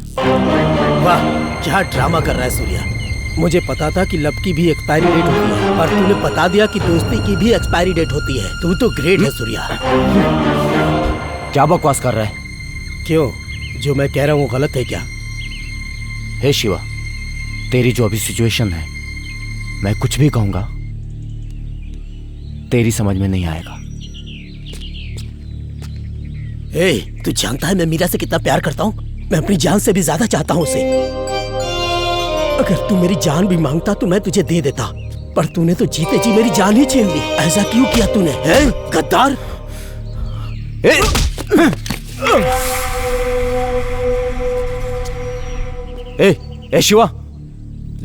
वाह, क्या ड्रामा कर रहा है सूर्या। मुझे पता था कि लव की भी एक्सपायरी डेट होती है और तूने बता दिया कि दोस्ती की भी एक्सपायरी डेट होती है। तू तो ग्रेट है सूर्या। क्या बकवास कर रहा है? क्यों, जो मैं कह रहा हूँ गलत है क्या? हे शिवा, तेरी जो अभी सिचुएशन है, मैं कुछ भी कहूंगा तेरी समझ में नहीं आएगा। तू जानता है मैं मीरा से कितना प्यार करता हूँ। मैं अपनी जान से भी ज्यादा चाहता हूँ उसे। अगर तू मेरी जान भी मांगता तो मैं तुझे दे देता, पर तूने तो जीते जी मेरी जान ही छीन ली। ऐसा क्यों किया तूने, गद्दार? ए शिवा,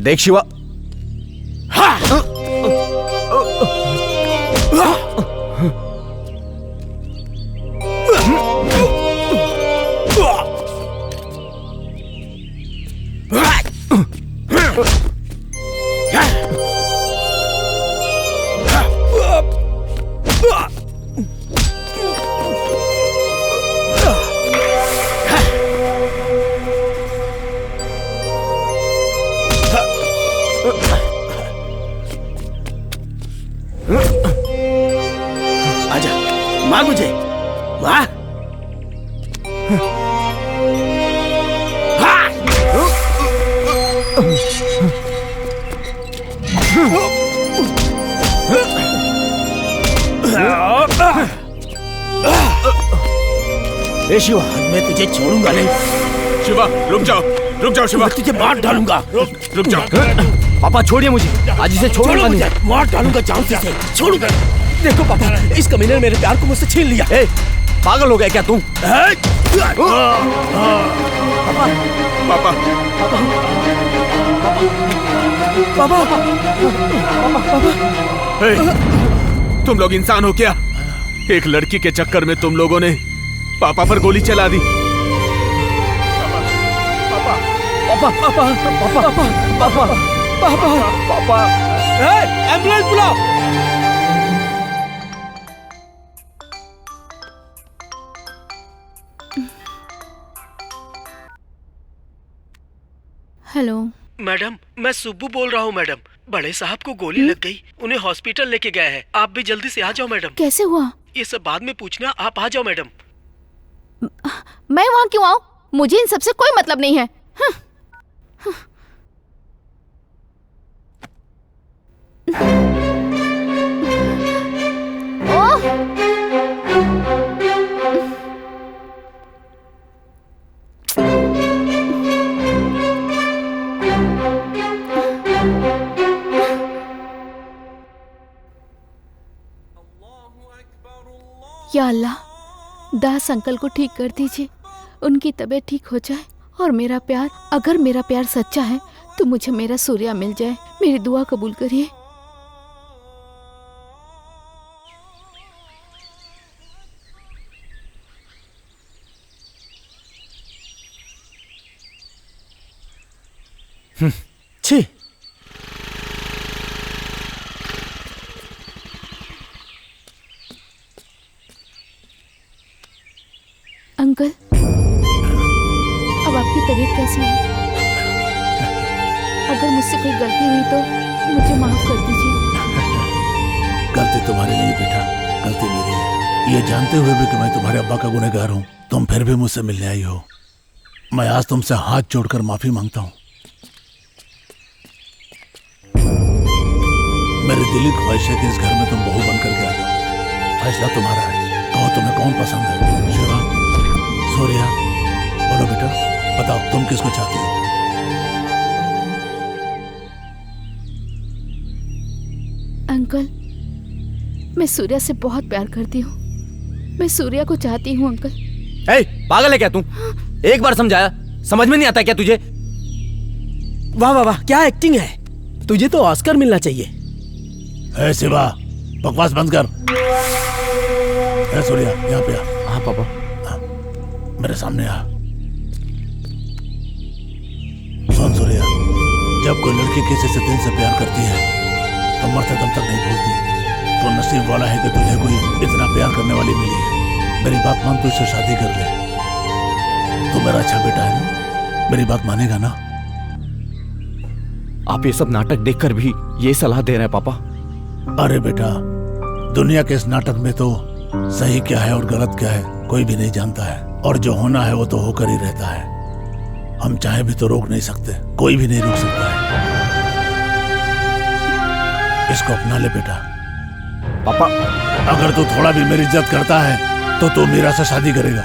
देख शिवा। आजा, मार मुझे, मार। शिवा, मैं तुझे छोड़ूंगा नहीं। शिवा, रुक जाओ शिवा, मैं तुझे मार डालूंगा। रुक जाओ। पापा छोड़िए मुझे, आज इसे छोड़ूंगा नहीं। मार डालूंगा जान से, छोड़ूंगा। देखो पापा, इस कमीने ने मेरे प्यार को मुझसे छीन लिया। पागल हो गया क्या तू? पापा, तुम लोग इंसान हो क्या? एक लड़की के चक्कर में तुम लोगों ने पापा पर गोली चला दी। पापा, एम्बुलेंस बुलाओ। हेलो मैडम, मैं सुब्बू बोल रहा हूँ मैडम। बड़े साहब को गोली लग गई, उन्हें हॉस्पिटल लेके गए हैं। आप भी जल्दी से आ जाओ मैडम। कैसे हुआ? ये सब बाद में पूछना, आप आ जाओ मैडम। मैं वहाँ क्यों आऊँ? मुझे इन सबसे कोई मतलब नहीं है। या अल्लाह, दास अंकल को ठीक कर दीजिए, उनकी तबीयत ठीक हो जाए और मेरा प्यार, अगर मेरा प्यार सच्चा है तो मुझे मेरा सूर्या मिल जाए। मेरी दुआ कबूल करिए। छी, अंकल, अब आपकी तबीयत कैसी है? अगर मुझसे कोई गलती हुई तो मुझे माफ कर दीजिए। गलती तुम्हारी नहीं बेटा, गलती मेरी है। ये जानते हुए भी कि मैं तुम्हारे अब्बा का गुनहगार हूँ, तुम फिर भी मुझसे मिलने आई हो। मैं आज तुमसे हाथ जोड़कर माफी मांगता हूँ। मेरी दिली ख्वाहिश है कि इस घर में तुम बहू बन करके आ जाओ। फैसला तुम्हारा है, कहो तुम्हें कौन पसंद है। शिवा, सूर्या, बोलो बेटा, बताओ तुम किसको चाहती हो। अंकल, मैं सूर्या से बहुत प्यार करती हूँ। मैं सूर्या को चाहती हूँ अंकल। ए, पागल है क्या तू? एक बार समझाया, समझ में नहीं आता क्या तुझे? वाह वाह वाह, क्या एक्टिंग है। तुझे तो ऑस्कर मिलना चाहिए। ए शिवा, बकवास बंद कर। ए सूर्या, यहाँ पे आ। हाँ पापा। मेरे सामने आ। सुन सूर्या, जब कोई लड़की किसी से दिल से प्यार करती है तो मरते दम तक नहीं भूलती। तो नसीब वाला है कि तुझे कोई इतना प्यार करने वाली मिली है। मेरी बात मान, तू इससे शादी कर ले। तू मेरा अच्छा बेटा है ना, मेरी बात मानेगा ना? आप ये सब नाटक देखकर भी ये सलाह दे रहे हैं पापा? अरे बेटा, दुनिया के इस नाटक में तो सही क्या है और गलत क्या है कोई भी नहीं जानता है, और जो होना है वो तो होकर ही रहता है। हम चाहे भी तो रोक नहीं सकते, कोई भी नहीं रोक सकता है। इसको अपना ले बेटा। पापा, अगर तू थोड़ा भी मेरी इज्जत करता है तो तू मीरा से शादी करेगा।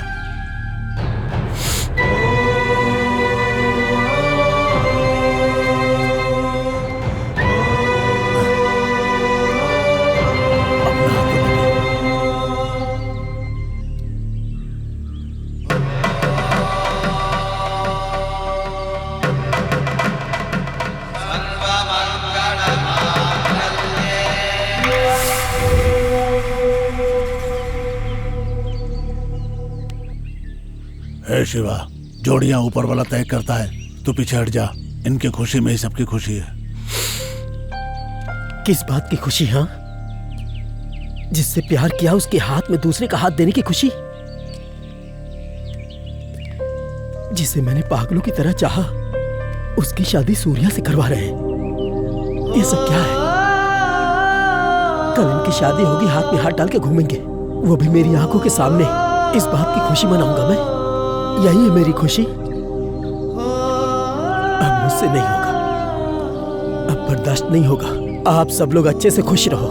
हे शिवा, जोड़ियां ऊपर वाला तय करता है, तू पीछे हट जा। इनकी खुशी में ही सबकी खुशी है। किस बात की खुशी? हाँ, जिससे प्यार किया उसके हाथ में दूसरे का हाथ देने की खुशी, जिसे मैंने पागलों की तरह चाहा उसकी शादी सूर्या से करवा रहे हैं। ये सब क्या है? कल इनकी शादी होगी, हाथ में हाथ डाल के घूमेंगे, वो भी मेरी आंखों के सामने। इस बात की खुशी मनाऊंगा मैं। यही है मेरी खुशी। अब मुझसे नहीं होगा, अब बर्दाश्त नहीं होगा। आप सब लोग अच्छे से खुश रहो।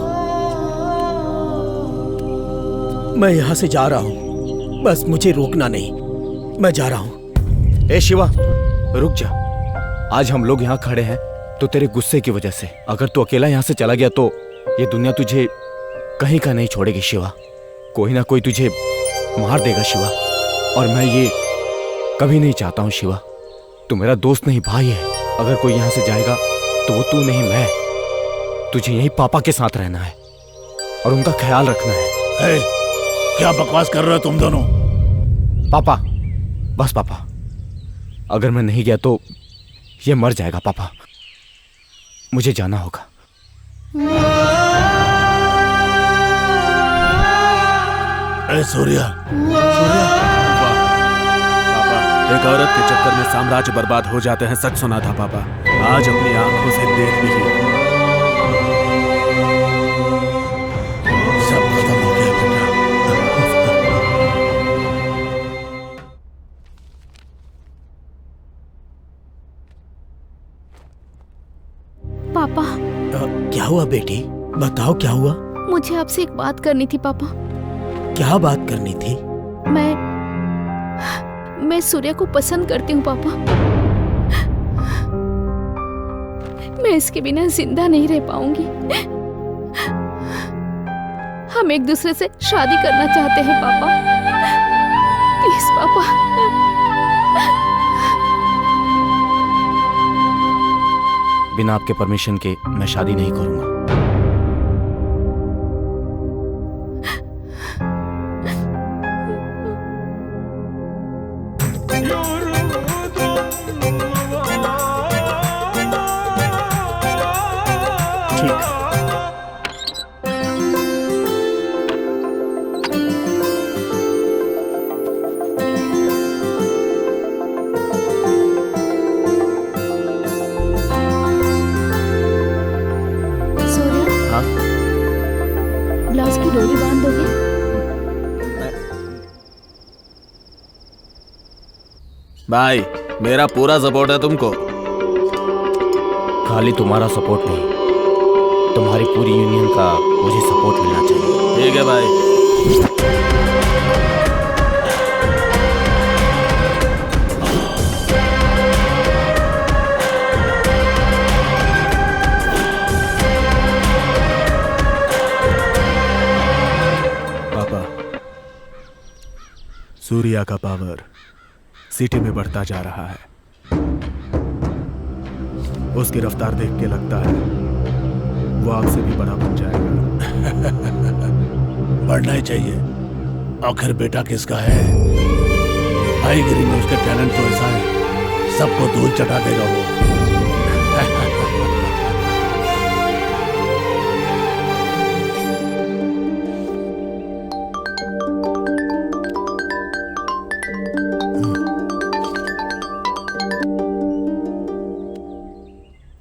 मैं यहां से जा रहा हूं, बस मुझे रोकना नहीं। मैं जा रहा हूं। ए शिवा, रुक जा। आज हम लोग यहाँ खड़े हैं तो तेरे गुस्से की वजह से। अगर तू अकेला यहाँ से चला गया तो ये दुनिया तुझे कहीं का नहीं छोड़ेगी शिवा। कोई ना कोई तुझे मार देगा शिवा, और मैं ये कभी नहीं चाहता हूँ शिवा। तू मेरा दोस्त नहीं, भाई है। अगर कोई यहाँ से जाएगा तो वो तू नहीं, मैं। तुझे यही पापा के साथ रहना है और उनका ख्याल रखना है। क्या बकवास कर रहे हो तुम दोनों? पापा, बस पापा, अगर मैं नहीं गया तो ये मर जाएगा पापा। मुझे जाना होगा। सूर्या, एक औरत के चक्कर में साम्राज्य बर्बाद हो जाते हैं, सच सुना था पापा। आज अपनी आंखों से देख भी लिया। सब खत्म हो गया बेटा। पापा, क्या हुआ बेटी? बताओ क्या हुआ? मुझे आपसे एक बात करनी थी पापा। क्या बात करनी थी? मैं सूर्या को पसंद करती हूँ पापा। मैं इसके बिना जिंदा नहीं रह पाऊंगी। हम एक दूसरे से शादी करना चाहते हैं पापा। प्लीज पापा। बिना आपके परमिशन के मैं शादी नहीं करूंगा। ब्लाउज की डोरी बांध दोगे? भाई मेरा पूरा सपोर्ट है तुमको। खाली तुम्हारा सपोर्ट नहीं, तुम्हारी पूरी यूनियन का मुझे सपोर्ट मिलना चाहिए। ठीक है भाई। सूर्या का पावर सिटी में बढ़ता जा रहा है। उसकी रफ्तार देख के लगता है वो आपसे भी बड़ा बन जाएगा। बढ़ना ही चाहिए, आखिर बेटा किसका है। भाईगिरी में उसके टैलेंट तो ऐसा है, सबको धूल चटा देगा वो।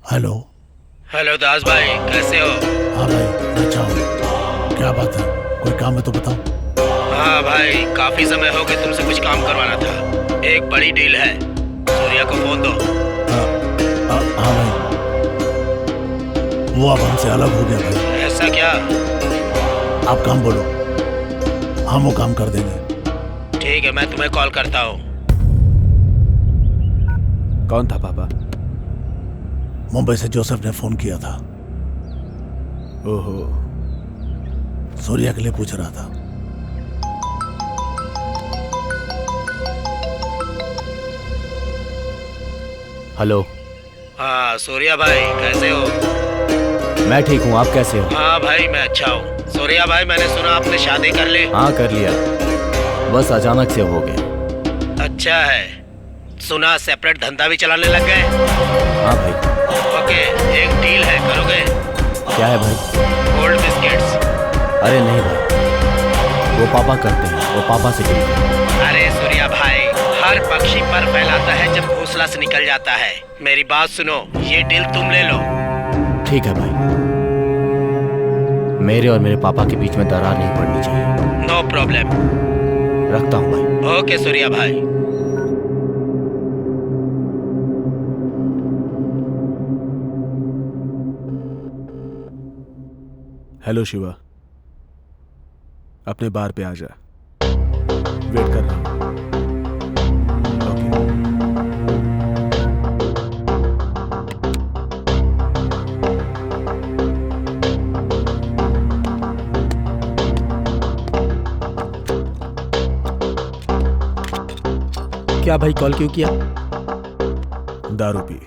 हेलो हेलो दास भाई, कैसे हो? हाँ भाई अच्छा हूँ। क्या बात है, कोई काम है तो बताओ। हाँ भाई, काफी समय हो गया, तुमसे कुछ काम करवाना था। एक बड़ी डील है, सूर्या को फोन दो। हाँ भाई, वो अब हमसे अलग हो गया भाई। ऐसा क्या? आप काम बोलो, हम वो काम कर देंगे। ठीक है, मैं तुम्हें कॉल करता हूँ। कौन था पापा? मुंबई से जोसेफ ने फोन किया था। ओहो, सूर्या के लिए पूछ रहा था। हेलो। हाँ सूर्या भाई, कैसे हो? मैं ठीक हूँ, आप कैसे हो? हाँ भाई मैं अच्छा हूँ। सूर्या भाई, मैंने सुना आपने शादी कर ली। हाँ कर लिया, बस अचानक से हो गया। अच्छा है, सुना सेपरेट धंधा भी चलाने लग गए। हाँ भाई। ओके, एक डील है, करोगे? क्या है भाई? Gold biscuits. अरे नहीं भाई, वो पापा करते हैं, वो पापा से डील करते हैं। अरे सूर्या भाई, हर पक्षी पर फैलाता है जब घोंसला से निकल जाता है। मेरी बात सुनो, ये डील तुम ले लो। ठीक है भाई, मेरे और मेरे पापा के बीच में दरार नहीं पड़नी चाहिए। No problem. रखता हूँ भाई। ओके सूर्या भाई। हेलो शिवा, अपने बार पे आ जा, वेट कर रहा हूं। क्या भाई, कॉल क्यों किया? दारू पी।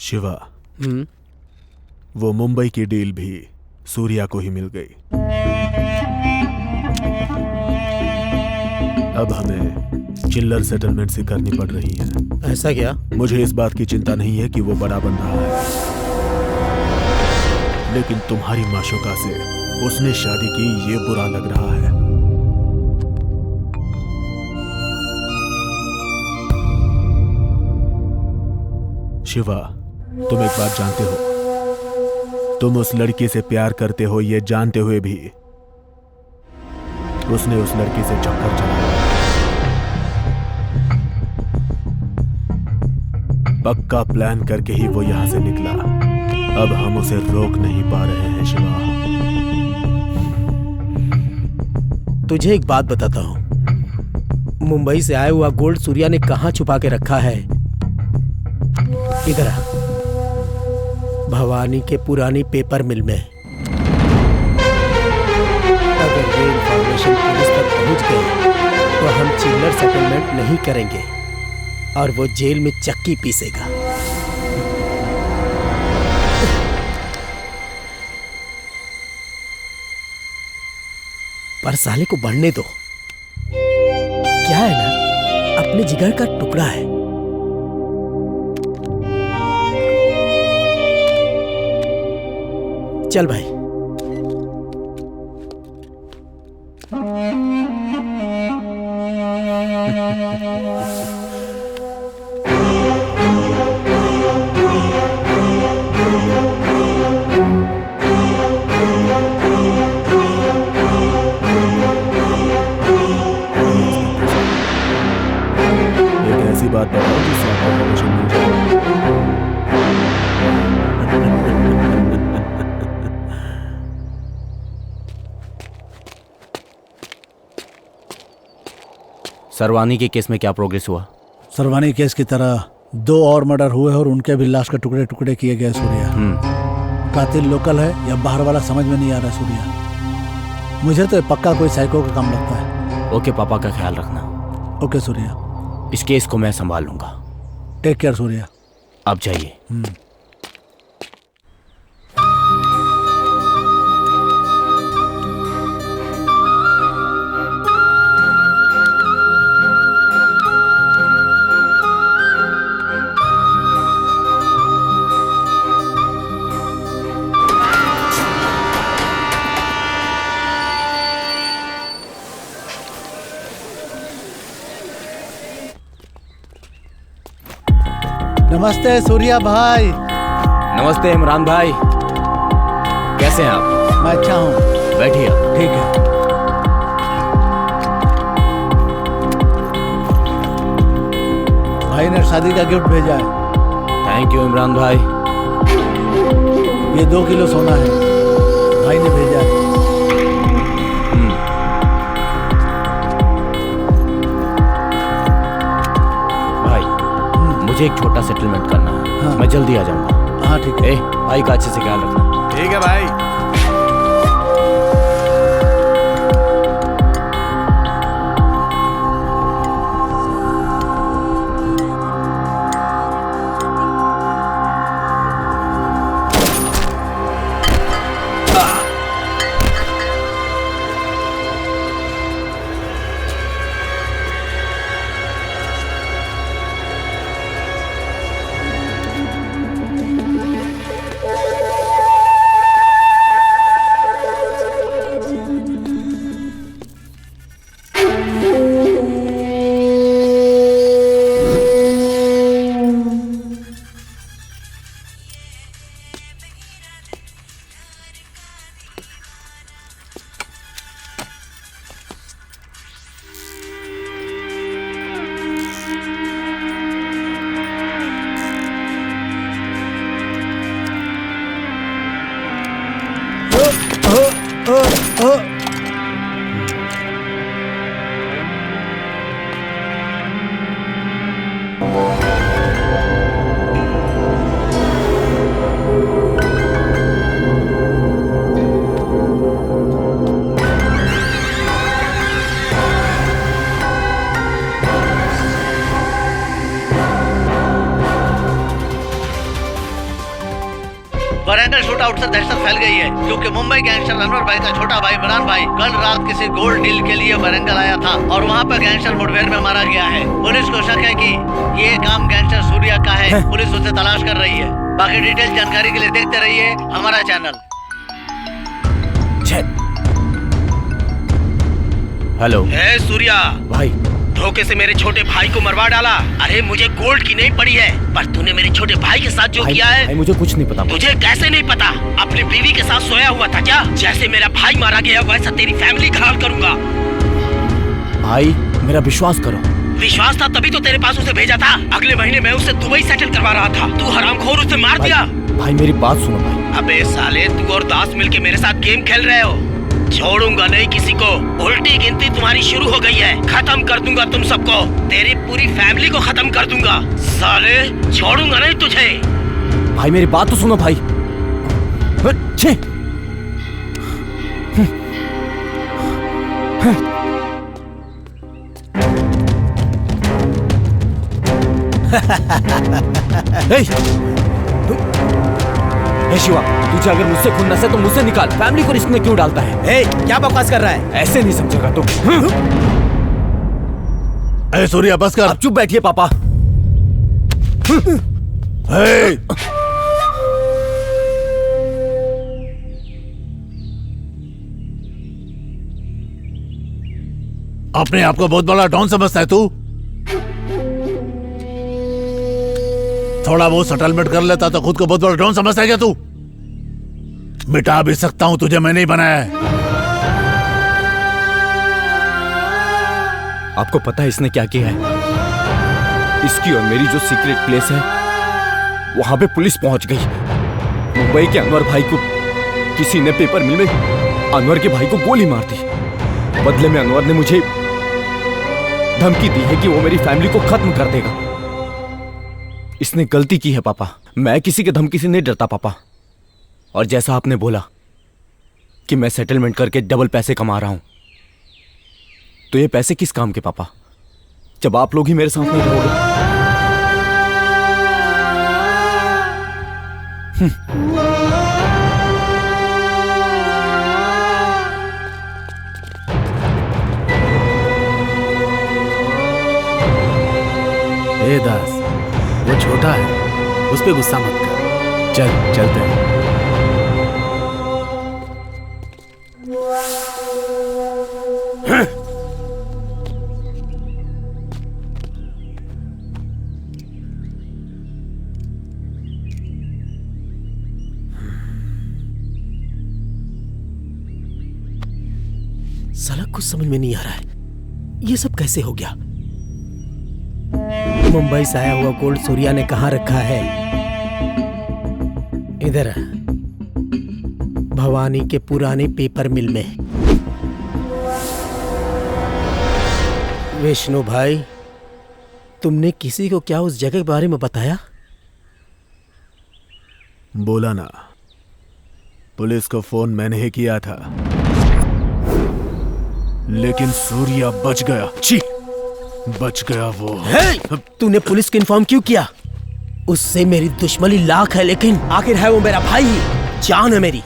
शिवा, वो मुंबई की डील भी सूर्या को ही मिल गई। अब हमें चिल्लर सेटलमेंट से करनी पड़ रही है। ऐसा क्या? मुझे इस बात की चिंता नहीं है कि वो बड़ा बन रहा है, लेकिन तुम्हारी माशुका से उसने शादी की, ये बुरा लग रहा है। शिवा, तुम एक बात जानते हो, तुम उस लड़की से प्यार करते हो ये जानते हुए भी उसने उस लड़की से चक्कर चलाया। पक्का प्लान करके ही वो यहां से निकला। अब हम उसे रोक नहीं पा रहे हैं शिवा। तुझे एक बात बताता हूं, मुंबई से आया हुआ गोल्ड सूर्या ने कहां छुपा के रखा है? इधर आ, भवानी के पुरानी पेपर मिल में। अगर ये इंफॉर्मेशन पुलिस तक पहुंच गई तो हम चिल्लर सेटलमेंट नहीं करेंगे और वो जेल में चक्की पीसेगा। पर साले को बढ़ने दो, क्या है ना, अपने जिगर का टुकड़ा है। चल भाई। एक ऐसी बात बताओ जिससे आपको प्रमोशन मिल जाए। सरवानी के केस में क्या प्रोग्रेस हुआ? सरवानी केस की तरह 2 और मर्डर हुए और उनके भी लाश के टुकड़े टुकड़े किए गए। सूर्या, कातिल लोकल है या बाहर वाला समझ में नहीं आ रहा। सूर्या, मुझे तो पक्का कोई साइको का काम लगता है। ओके, पापा का ख्याल रखना। ओके सूर्या। इस केस को मैं संभाल लूंगा। Take care Surya. आप जाइए। नमस्ते सूर्या भाई। नमस्ते इमरान भाई, कैसे हैं आप? मैं अच्छा हूँ। बैठिए। ठीक है। भाई ने शादी का गिफ्ट भेजा है। थैंक यू इमरान भाई। ये 2 किलो सोना है, भाई ने भेजा है। मुझे एक छोटा सेटलमेंट करना है। हाँ। मैं जल्दी आ जाऊंगा। हाँ ठीक है। भाई का अच्छे से ख्याल रखना। ठीक है भाई। वरंगल शूट आउट से दहशत फैल गई है क्योंकि मुंबई गैंगस्टर अनवर भाई का छोटा भाई इमरान भाई कल रात किसी गोल्ड डील के लिए वरंगल आया था और वहाँ पर गैंगस्टर मुठभेड़ में मारा गया है। पुलिस को शक है कि ये काम गैंगस्टर सूर्या का है। पुलिस उसे तलाश कर रही है। बाकी डिटेल जानकारी के लिए देखते रहिए हमारा चैनल। हेलो। सूर्या भाई, धोखे से मेरे छोटे भाई को मरवा डाला। अरे मुझे गोल्ड की नहीं पड़ी है, पर तूने मेरे छोटे भाई के साथ जो किया है। भाई मुझे कुछ नहीं पता। तुझे कैसे नहीं पता? अपनी बीवी के साथ सोया हुआ था क्या? जैसे मेरा भाई मारा गया वैसा तेरी फैमिली का हाल करूंगा। भाई मेरा विश्वास करो। विश्वास था तभी तो तेरे पास उसे भेजा था। अगले महीने मैं उसे दुबई सेटल करवा रहा था। तू हरामखोर उसे मार दिया। भाई मेरी बात सुनो भाई। अबे साले, तू और दास मिलके मेरे साथ गेम खेल रहे हो। छोड़ूंगा नहीं किसी को। उल्टी गिनती तुम्हारी शुरू हो गई है। खत्म कर दूंगा तुम सबको। तेरी पूरी फैमिली को खत्म कर दूंगा। साले, छोड़ूंगा नहीं तुझे। भाई मेरी बात तो सुनो भाई। शिवा, तुझे अगर मुझसे खुन्नस है तो मुझसे निकाल। फैमिली को रिस्क में क्यों डालता है? क्या बकवास कर रहा है? ऐसे नहीं समझेगा तुम। सूर्या बस कर। अब चुप बैठिए पापा। अपने आप को बहुत बड़ा डॉन समझता है तू? थोड़ा बहुत सेटलमेंट कर लेता तो खुद को बहुत बड़ा डॉन समझता है क्या तू? मिटा भी सकता हूं, तुझे मैंने ही बनाया है। आपको पता है इसने क्या किया है? इसकी और मेरी जो सीक्रेट प्लेस है वहां पे पुलिस पहुंच गई। मुंबई के अनवर भाई को किसी ने पेपर मिल में अनवर के भाई को गोली मार दी। बदले में अनवर ने मुझे धमकी दी है कि वो मेरी फैमिली को खत्म कर देगा। इसने गलती की है पापा। मैं किसी के धमकी से नहीं डरता पापा। और जैसा आपने बोला कि मैं सेटलमेंट करके डबल पैसे कमा रहा हूं, तो ये पैसे किस काम के पापा, जब आप लोग ही मेरे साथ नहीं रहोगे? ए दास, वो छोटा है, उस पे गुस्सा मत कर। चल चलते हैं। साला कुछ समझ में नहीं आ रहा है, ये सब कैसे हो गया? मुंबई से आया हुआ गोल्ड सूर्या ने कहाँ रखा है? इधर भवानी के पुराने पेपर मिल में। विष्णु भाई, तुमने किसी को क्या उस जगह के बारे में बताया? बोला ना, पुलिस को फोन मैंने ही किया था, लेकिन सूर्या बच गया। छी, बच गया वो। तूने पुलिस को इन्फॉर्म क्यों किया? उससे मेरी दुश्मनी लाख है, लेकिन आखिर है वो मेरा भाई ही, जान है मेरी।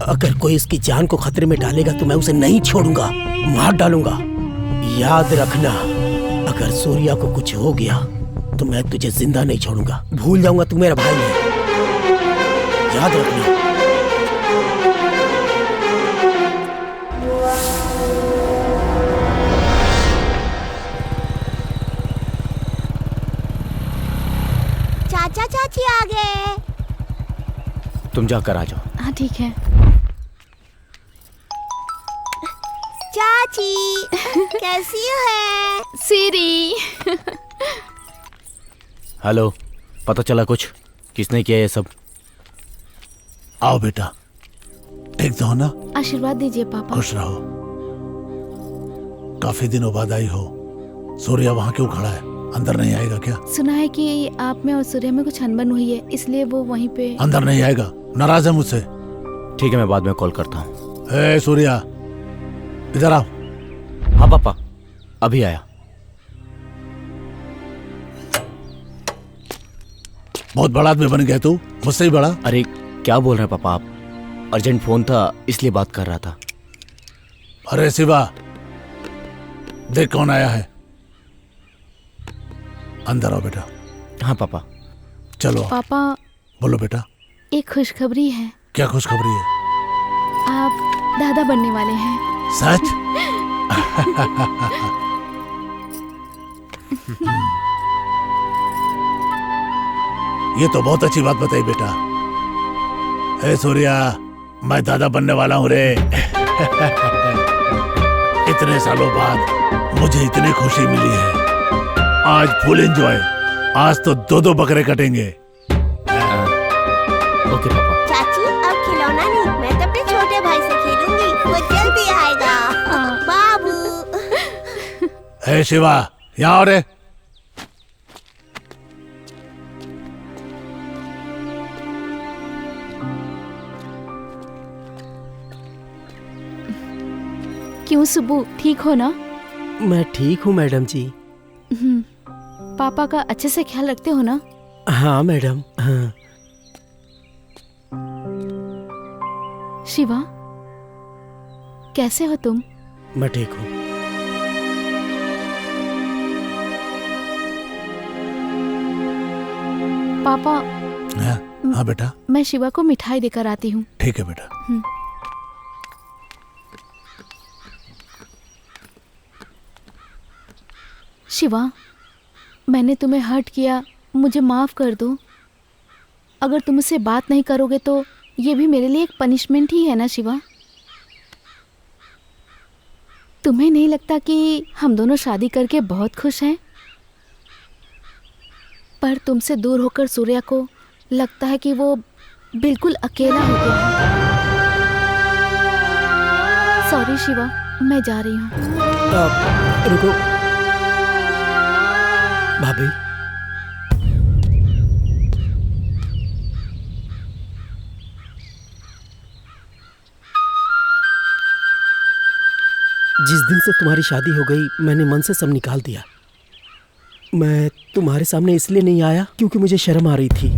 अगर कोई इसकी जान को खतरे में डालेगा तो मैं उसे नहीं छोड़ूंगा, मार डालूंगा। याद रखना, अगर सूर्या को कुछ हो गया तो मैं तुझे जिंदा नहीं छोड़ूंगा। भूल जाऊंगा तू मेरा भाई है, याद रखना। चाचा चाची आ गए। तुम जाकर आ जाओ। हाँ ठीक है। चाची कैसी है? सीरी। हेलो, पता चला कुछ? किसने किया ये सब? आओ बेटा, ठीक तो हो ना? आशीर्वाद दीजिए पापा। खुश रहो। काफी दिनों बाद आई हो। सूर्या वहाँ क्यों खड़ा है? अंदर नहीं आएगा क्या? सुना है कि आप में और सूर्य में कुछ अनबन हुई है, इसलिए वो वहीं पे। अंदर नहीं आएगा, नाराज है मुझसे। ठीक है, मैं बाद में कॉल करता हूँ। ए सूर्या, इधर आओ। हाँ पापा, अभी आया। बहुत बड़ा आदमी बन गया तू, मुझसे ही बड़ा। अरे क्या बोल रहे हैं पापा आप? अर्जेंट फोन था इसलिए बात कर रहा था। अरे शिवा, देख कौन आया है। अंदर आओ बेटा। हाँ पापा। चलो पापा, बोलो बेटा। एक खुशखबरी है। क्या खुशखबरी है? आप दादा बनने वाले हैं। सच? ये तो बहुत अच्छी बात बताई बेटा। हे सूर्या, मैं दादा बनने वाला हूँ रे। इतने सालों बाद मुझे इतनी खुशी मिली है। आज फुल एंजॉय। आज तो 2-2 बकरे कटेंगे। ओके पापा। चाची अब खिलौना नहीं, मैं तो अपने छोटे भाई से खेलूंगी, वो जल्दी आएगा। बाबू। हे शिवा, यहाँ आओ रे। क्यों सुब्बू, ठीक हो ना? मैं ठीक हूँ मैडम जी। पापा का अच्छे से ख्याल रखते हो ना? हाँ मैडम, हाँ। शिवा, कैसे हो तुम? मैं ठीक हूँ। पापा, हाँ बेटा, मैं शिवा को मिठाई देकर आती हूँ। ठीक है बेटा। शिवा, मैंने तुम्हें हर्ट किया, मुझे माफ कर दो। अगर तुम मुझसे बात नहीं करोगे तो ये भी मेरे लिए एक पनिशमेंट ही है ना शिवा? तुम्हें नहीं लगता कि हम दोनों शादी करके बहुत खुश हैं? पर तुमसे दूर होकर सूर्या को लगता है कि वो बिल्कुल अकेला हो गया है। सॉरी शिवा, मैं जा रही हूँ। रुको भाभी, जिस दिन से तुम्हारी शादी हो गई मैंने मन से सब निकाल दिया। मैं तुम्हारे सामने इसलिए नहीं आया क्योंकि मुझे शर्म आ रही थी।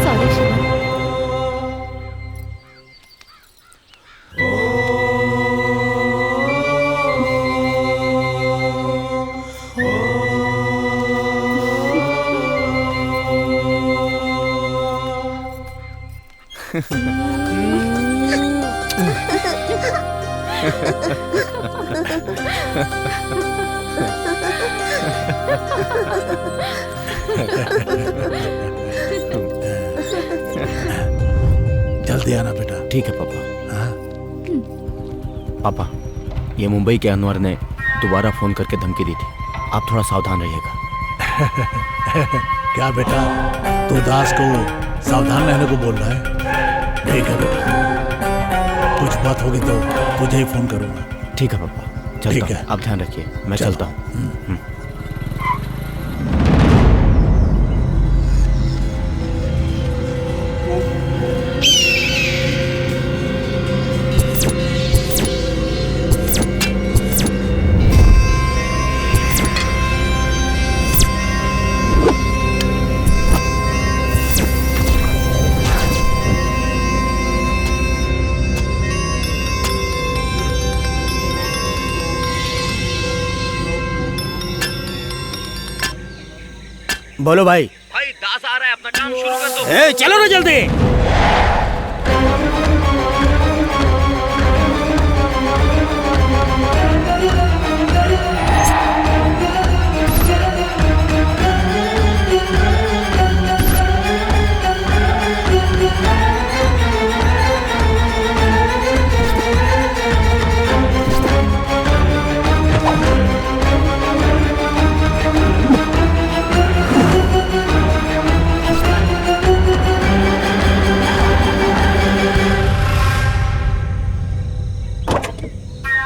सॉरी शिवा। जल्दी आना बेटा। ठीक है पापा। हाँ? पापा, ये मुंबई के अनवर ने दोबारा फोन करके धमकी दी थी, आप थोड़ा सावधान रहिएगा। क्या बेटा, तू दास को सावधान रहने को बोल रहा है? ठीक है बेटा, कुछ बात होगी तो तुझे ही फोन करूंगा। ठीक है पापा, चलता ठीक हूं। है। आप ध्यान रखिए, मैं चलता हूँ। बोलो भाई। भाई दास आ रहा है, अपना काम शुरू कर दो। ए, चलो ना जल्दी।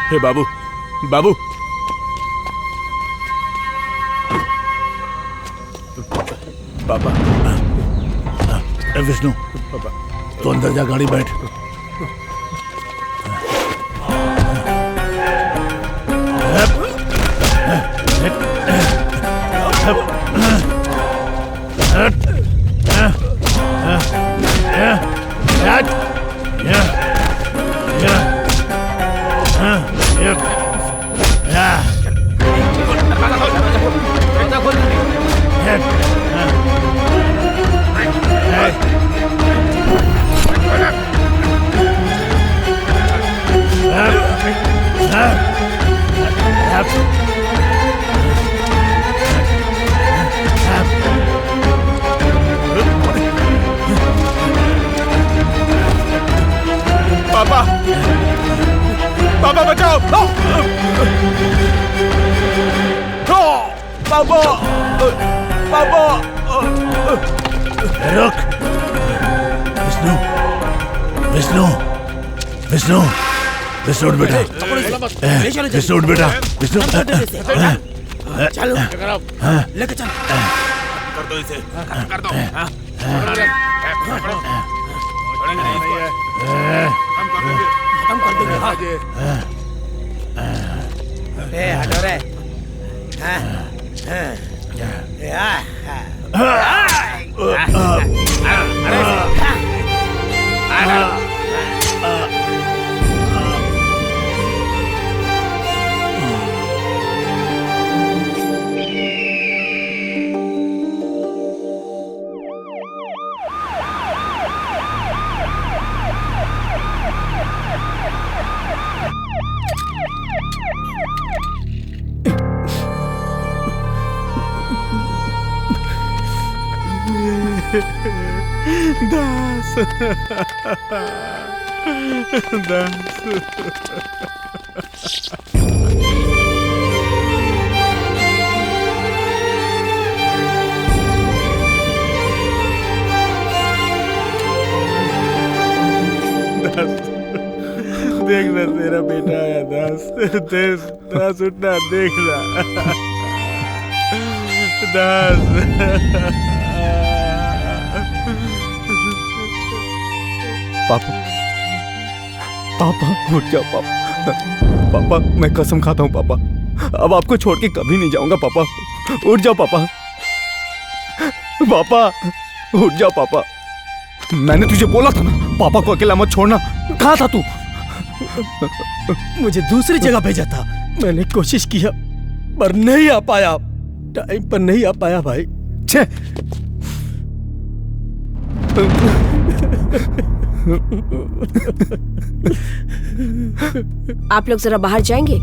हे बाबू, बाबू, पापा। विष्णु, तो अंदर जा, गाड़ी बैठ। पापा, पापा बचाओ! पापा, पापा! रुक! विष्णु, विष्णु, विष्णु, विष्णु उठ बेटा। विष्णु उठ बेटा। विष्णु, चलो लेके चल। कर दो इसे, कर दो। हाँ, छोड़ेंगे नहीं इसको। खत्म कर देंगे। हाँ। हटो रे। देख ना तेरा बेटा आया। दास दास उठना, देख ना दास। पापा पापा उठ जाओ पापा। पापा मैं कसम खाता हूँ पापा, अब आपको छोड़ के कभी नहीं जाऊंगा पापा। उठ जाओ पापा। पापा उठ जाओ पापा। मैंने तुझे बोला था ना पापा को अकेला मत छोड़ना। कहाँ था तू? मुझे दूसरी जगह भेजा था। मैंने कोशिश किया पर नहीं आ पाया, टाइम पर नहीं आ पाया भाई। छे आप लोग जरा बाहर जाएंगे?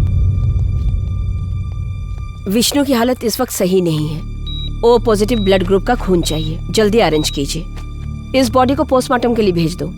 विष्णु की हालत इस वक्त सही नहीं है। ओ पॉजिटिव ब्लड ग्रुप का खून चाहिए, जल्दी अरेंज कीजिए। इस बॉडी को पोस्टमार्टम के लिए भेज दो।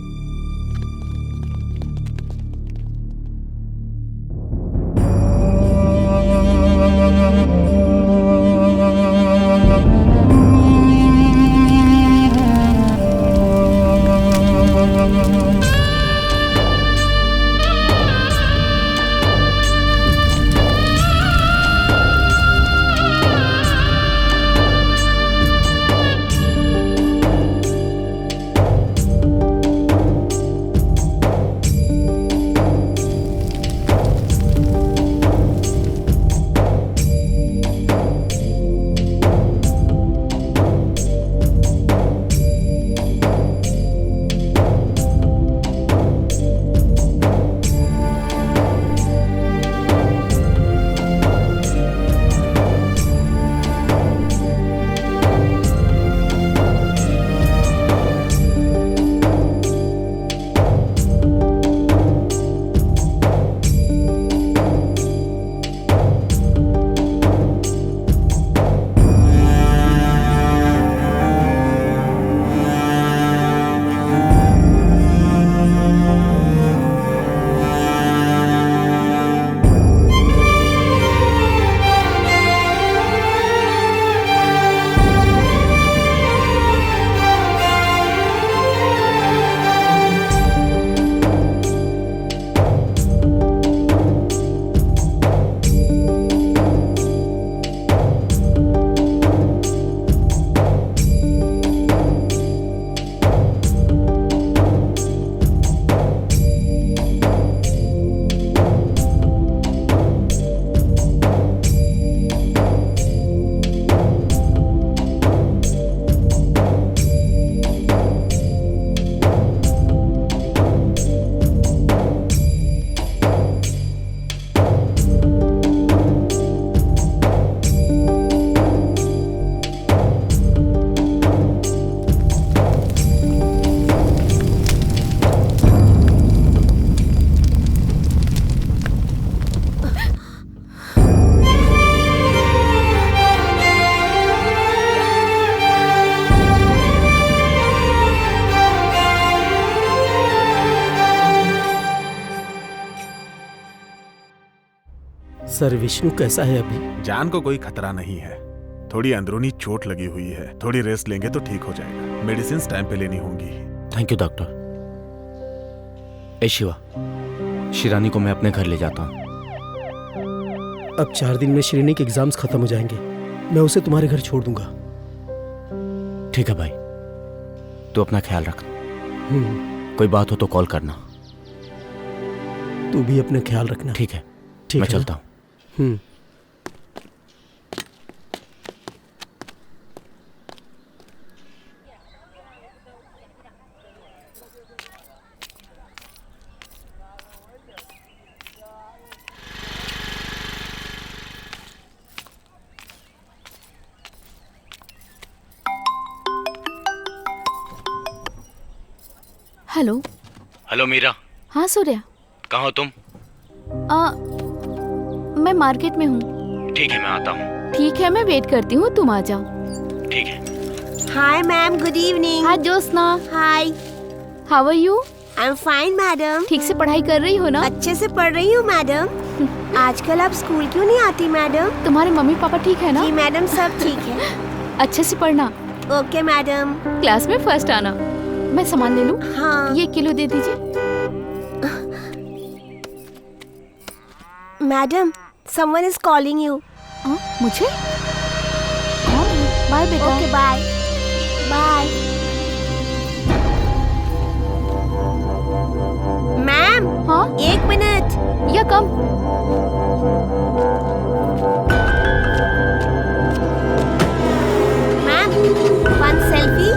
सर विष्णु कैसा है अभी? जान को कोई खतरा नहीं है, थोड़ी अंदरूनी चोट लगी हुई है। थोड़ी रेस्ट लेंगे तो ठीक हो जाएगा। मेडिसिन टाइम पे लेनी होंगी। Thank you doctor. ए शिवा, शिरानी को मैं अपने घर ले जाता हूँ। अब 4 दिन में श्रेणी के एग्जाम्स खत्म हो जाएंगे। मैं उसे तुम्हारे घर छोड़ दूंगा। ठीक है भाई, तू अपना ख्याल रख। कोई बात हो तो कॉल करना। तू भी अपना ख्याल रखना। ठीक है, ठीक मैं है चलता ना? हूँ। हेलो। हेलो मीरा। हाँ सूर्या। कहाँ हो तुम? मैं मार्केट में हूँ। ठीक है, मैं आता हूँ। ठीक है, मैं वेट करती हूँ, तुम आ जाओ। ठीक है। Hi ma'am, good evening. Hi Jyotsna. Hi, how are you? I am fine madam. ठीक से पढ़ाई कर रही हो ना? अच्छे से पढ़ रही हूँ मैडम। आजकल आप स्कूल क्यों नहीं आती मैडम? तुम्हारे मम्मी पापा ठीक है ना? जी मैडम, सब ठीक है। अच्छे से पढ़ना। Okay madam. क्लास में फर्स्ट आना। मैं सामान ले लूं? हाँ। ये 1 किलो दे दीजिए। Madam, someone is calling you. मुझे? बाय बेटा। Okay bye bye. मैम। हाँ? 1 मिनट या कम। Ma'am, 1 selfie.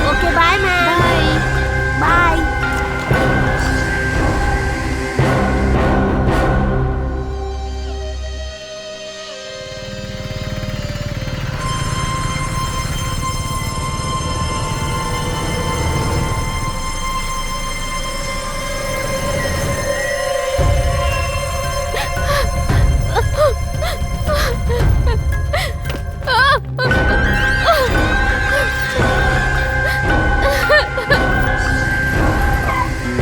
Okay bye ma'am. Bye.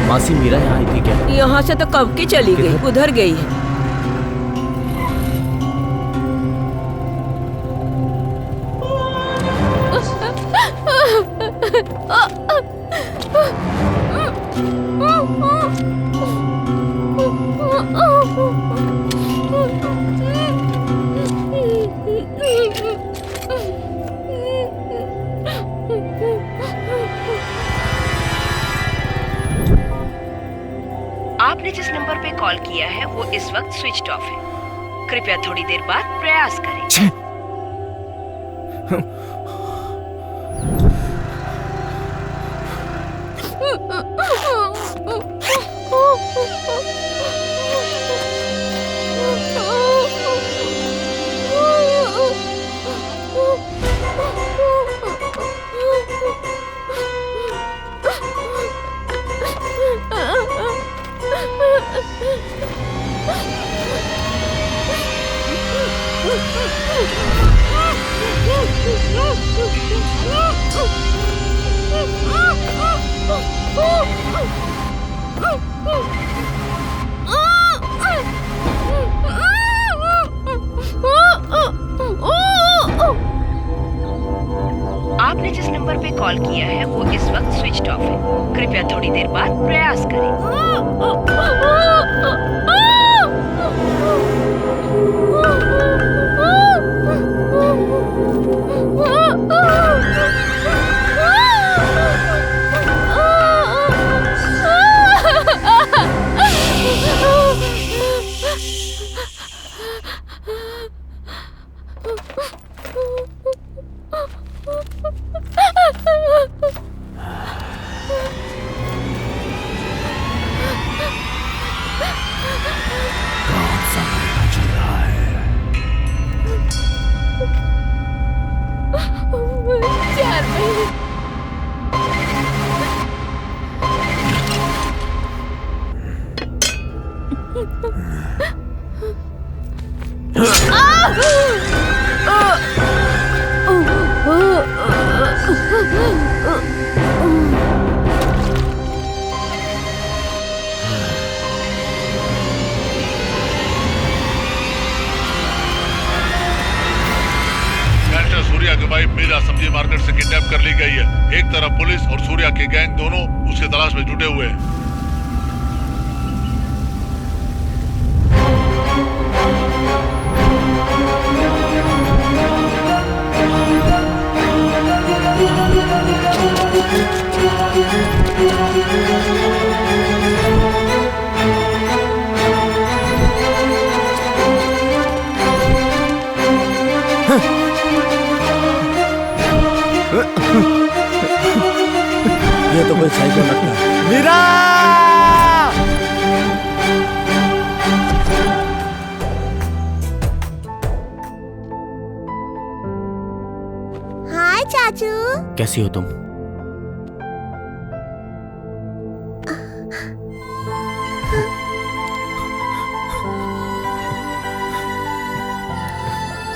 मासी, मीरा यहाँ आई थी क्या? यहाँ से तो कब की चली गई, उधर गई है। आपने जिस नंबर पे कॉल किया है वो इस वक्त स्विच ऑफ है। कृपया थोड़ी देर बाद प्रयास करें। आपने जिस नंबर पे कॉल किया है वो इस वक्त स्विच ऑफ है। कृपया थोड़ी देर बाद प्रयास सूर्या की वाइफ मीरा सब्जी मार्केट से किडनैप कर ली गई है। एक तरफ पुलिस और सूर्या के गैंग दोनों उसकी तलाश में जुटे हुए हैं। मुझे तो कोई साइको लगता है। मीरा! हाय चाचू। कैसी हो तुम?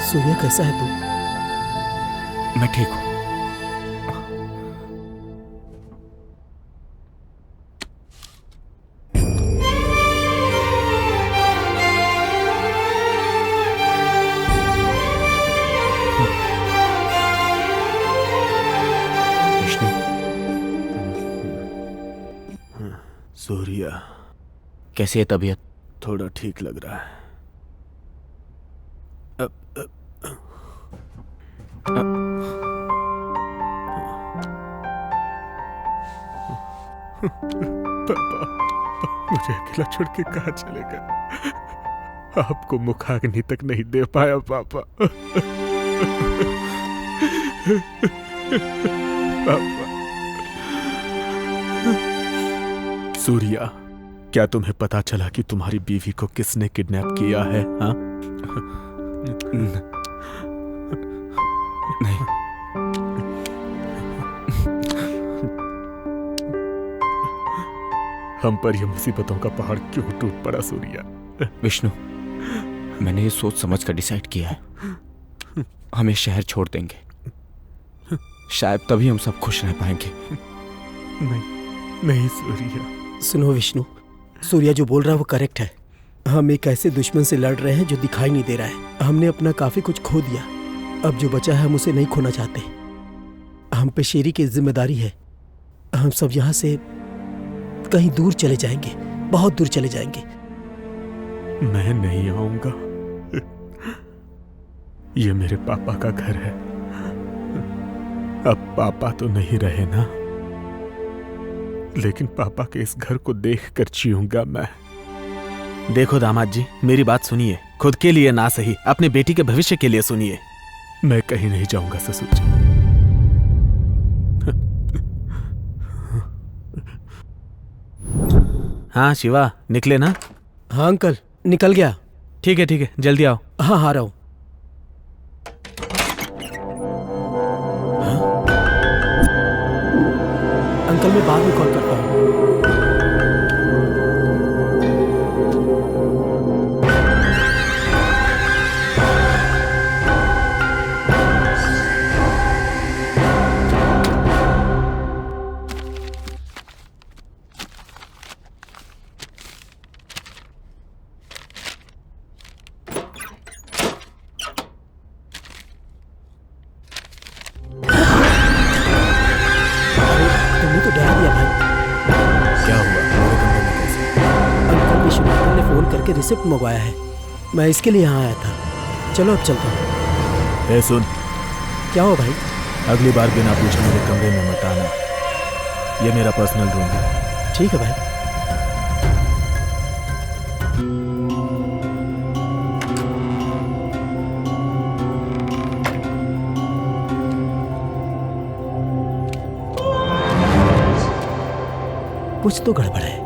सूर्य कैसा है तू? मैं ठीक हूँ। सूर्या, कैसी है तबीयत? थोड़ा ठीक लग रहा है। पापा, मुझे अकेला छोड़ के कहाँ चले गए? आपको मुखाग्नि तक नहीं दे पाया पापा। पापा। सूर्या, क्या तुम्हें पता चला कि तुम्हारी बीवी को किसने किडनैप किया है? हाँ? नहीं। हम पर यह मुसीबतों का पहाड़ क्यों टूट पड़ा सूर्या? विष्णु, मैंने ये सोच समझ कर डिसाइड किया है। हम ये शहर छोड़ देंगे। शायद तभी हम सब खुश रह पाएंगे। नहीं सूर्या। सुनो विष्णु, सूर्या जो बोल रहा है वो करेक्ट है। हम एक ऐसे दुश्मन से लड़ रहे हैं जो दिखाई नहीं दे रहा है। हमने अपना काफी कुछ खो दिया, अब जो बचा है हम उसे नहीं खोना चाहते। हम पे शेरी की जिम्मेदारी है। हम सब यहाँ से कहीं दूर चले जाएंगे, बहुत दूर चले जाएंगे। मैं नहीं आऊंगा। ये मेरे पापा का घर है। अब पापा तो नहीं रहे ना, लेकिन पापा के इस घर को देखकर जीऊंगा मैं। देखो दामाद जी, मेरी बात सुनिए। खुद के लिए ना सही, अपने बेटी के भविष्य के लिए सुनिए। मैं कहीं नहीं जाऊंगा ससुर जी। हाँ शिवा, निकले ना? हाँ अंकल, निकल गया। ठीक है, जल्दी आओ। हाँ आ रहा हूँ। अंकल मैं बाद में कॉल करता हूँ। तुमने तो डरा दिया भाई। क्या हुआ? मेरे कमरे में कैसे? अंकल विश्वनाथन ने फोन करके रिसिप्ट मंगवाया है। मैं इसके लिए यहाँ आया था। चलो अब चलता हूँ। ए सुन, क्या हो भाई? अगली बार बिना पूछे मेरे कमरे में मत आना। ये मेरा पर्सनल रूम है। ठीक है भाई। कुछ तो गड़बड़ है।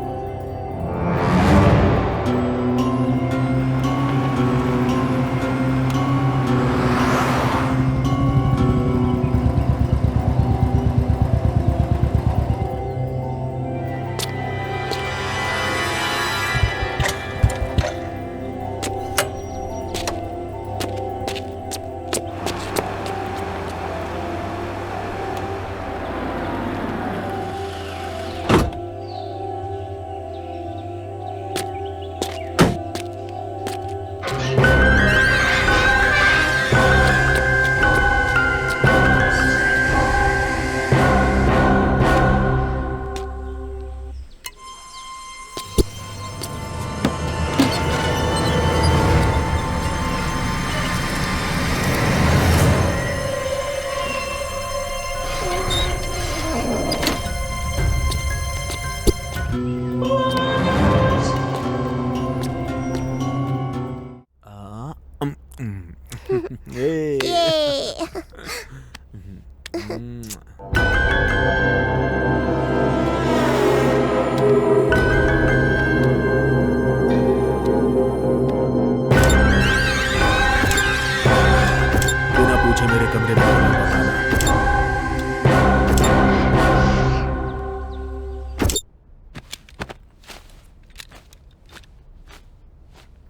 कमरे में बताना।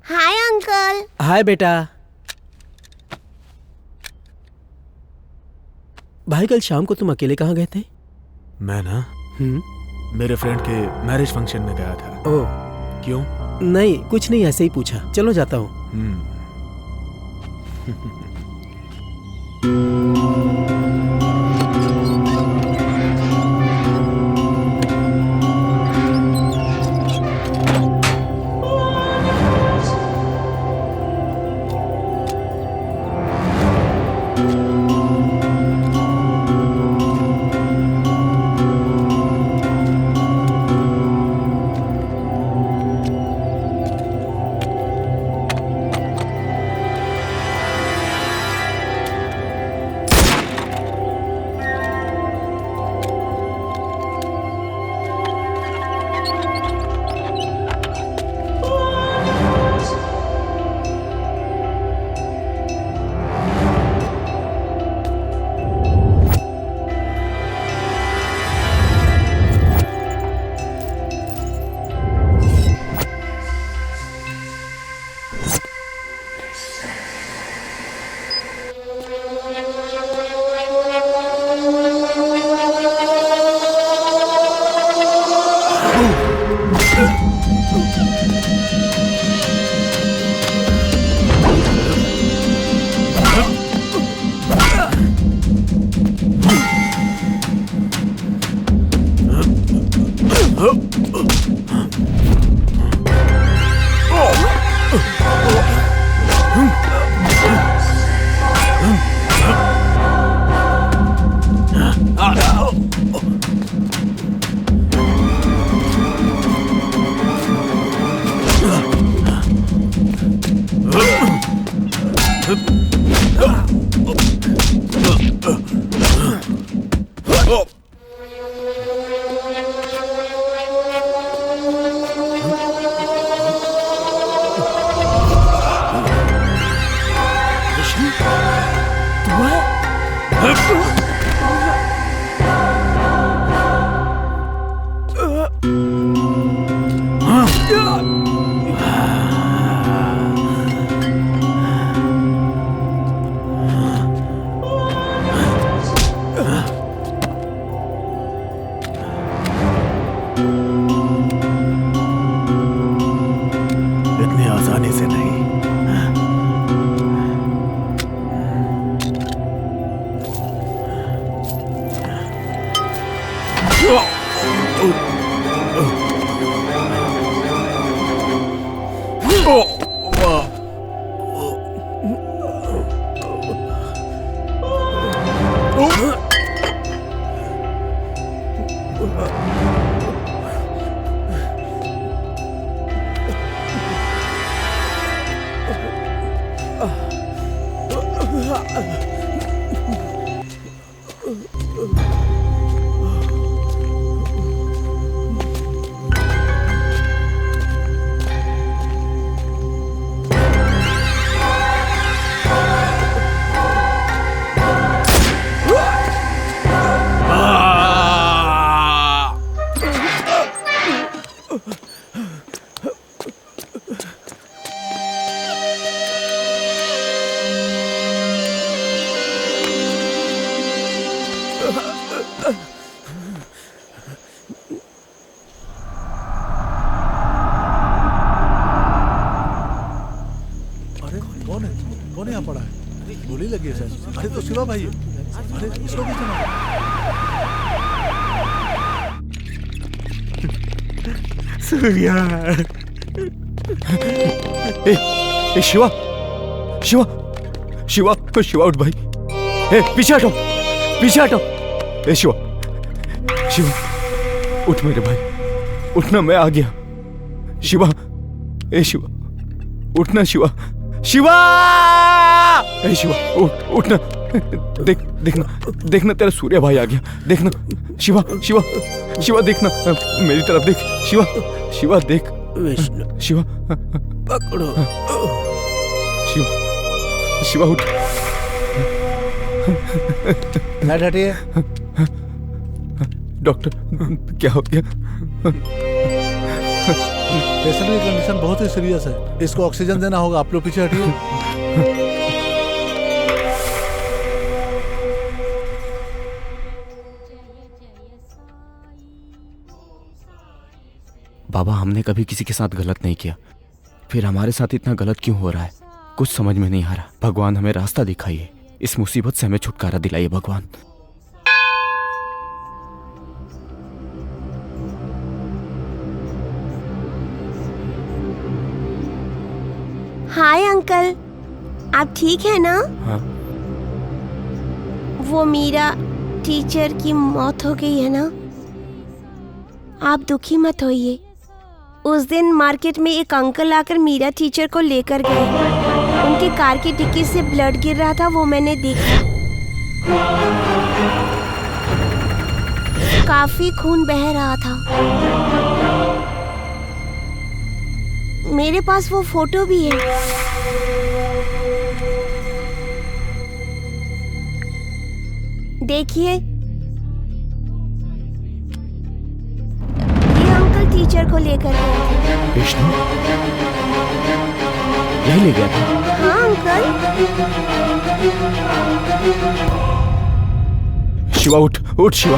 Hi uncle. हाय बेटा। भाई कल शाम को तुम अकेले कहाँ गए थे? मैं ना मेरे फ्रेंड के मैरिज फंक्शन में गया था। ओह क्यों? नहीं कुछ नहीं, ऐसे ही पूछा। चलो जाता हूँ। इतनी आसानी से नहीं। कौन यहाँ पड़ा है? गोली लगी है सर। अरे तो शिवा भाई है। अरे इसको भी सुना। सूर्या। ए शिवा शिवा शिवा शिवा उठ भाई। ए पीछे हटो, पीछे हटो। ए शिवा शिवा उठ मेरे भाई, उठना, मैं आ गया। शिवा, ए शिवा उठना। शिवा शिवा, ए शिवा उठना। देखना तेरा सूर्या भाई आ गया। देखना शिवा शिवा शिवा, देखना मेरी तरफ देख। शिवा देख। विष्णु शिवा पकड़ो। शिवा उठ। लाइट हटिए। डॉक्टर क्या हो गया? पेशेंट की कंडीशन बहुत ही सीरियस है, इसको ऑक्सीजन देना होगा। आप लोग पीछे हटिए। बाबा, हमने कभी किसी के साथ गलत नहीं किया, फिर हमारे साथ इतना गलत क्यों हो रहा है? कुछ समझ में नहीं आ रहा। भगवान हमें रास्ता दिखाइए, इस मुसीबत से हमें छुटकारा दिलाइए भगवान। हाय अंकल, आप ठीक है ना? हाँ। वो मीरा टीचर की मौत हो गई है ना? आप दुखी मत होइए। उस दिन मार्केट में एक अंकल आकर मीरा टीचर को लेकर गए। उनकी कार की डिक्की से ब्लड गिर रहा था, वो मैंने देखा। काफी खून बह रहा था। मेरे पास वो फोटो भी है। देखिए, ये अंकल टीचर को लेकर गए थे। विष्णु यही ले गया था? हाँ अंकल। शिवा उठ उठ शिवा।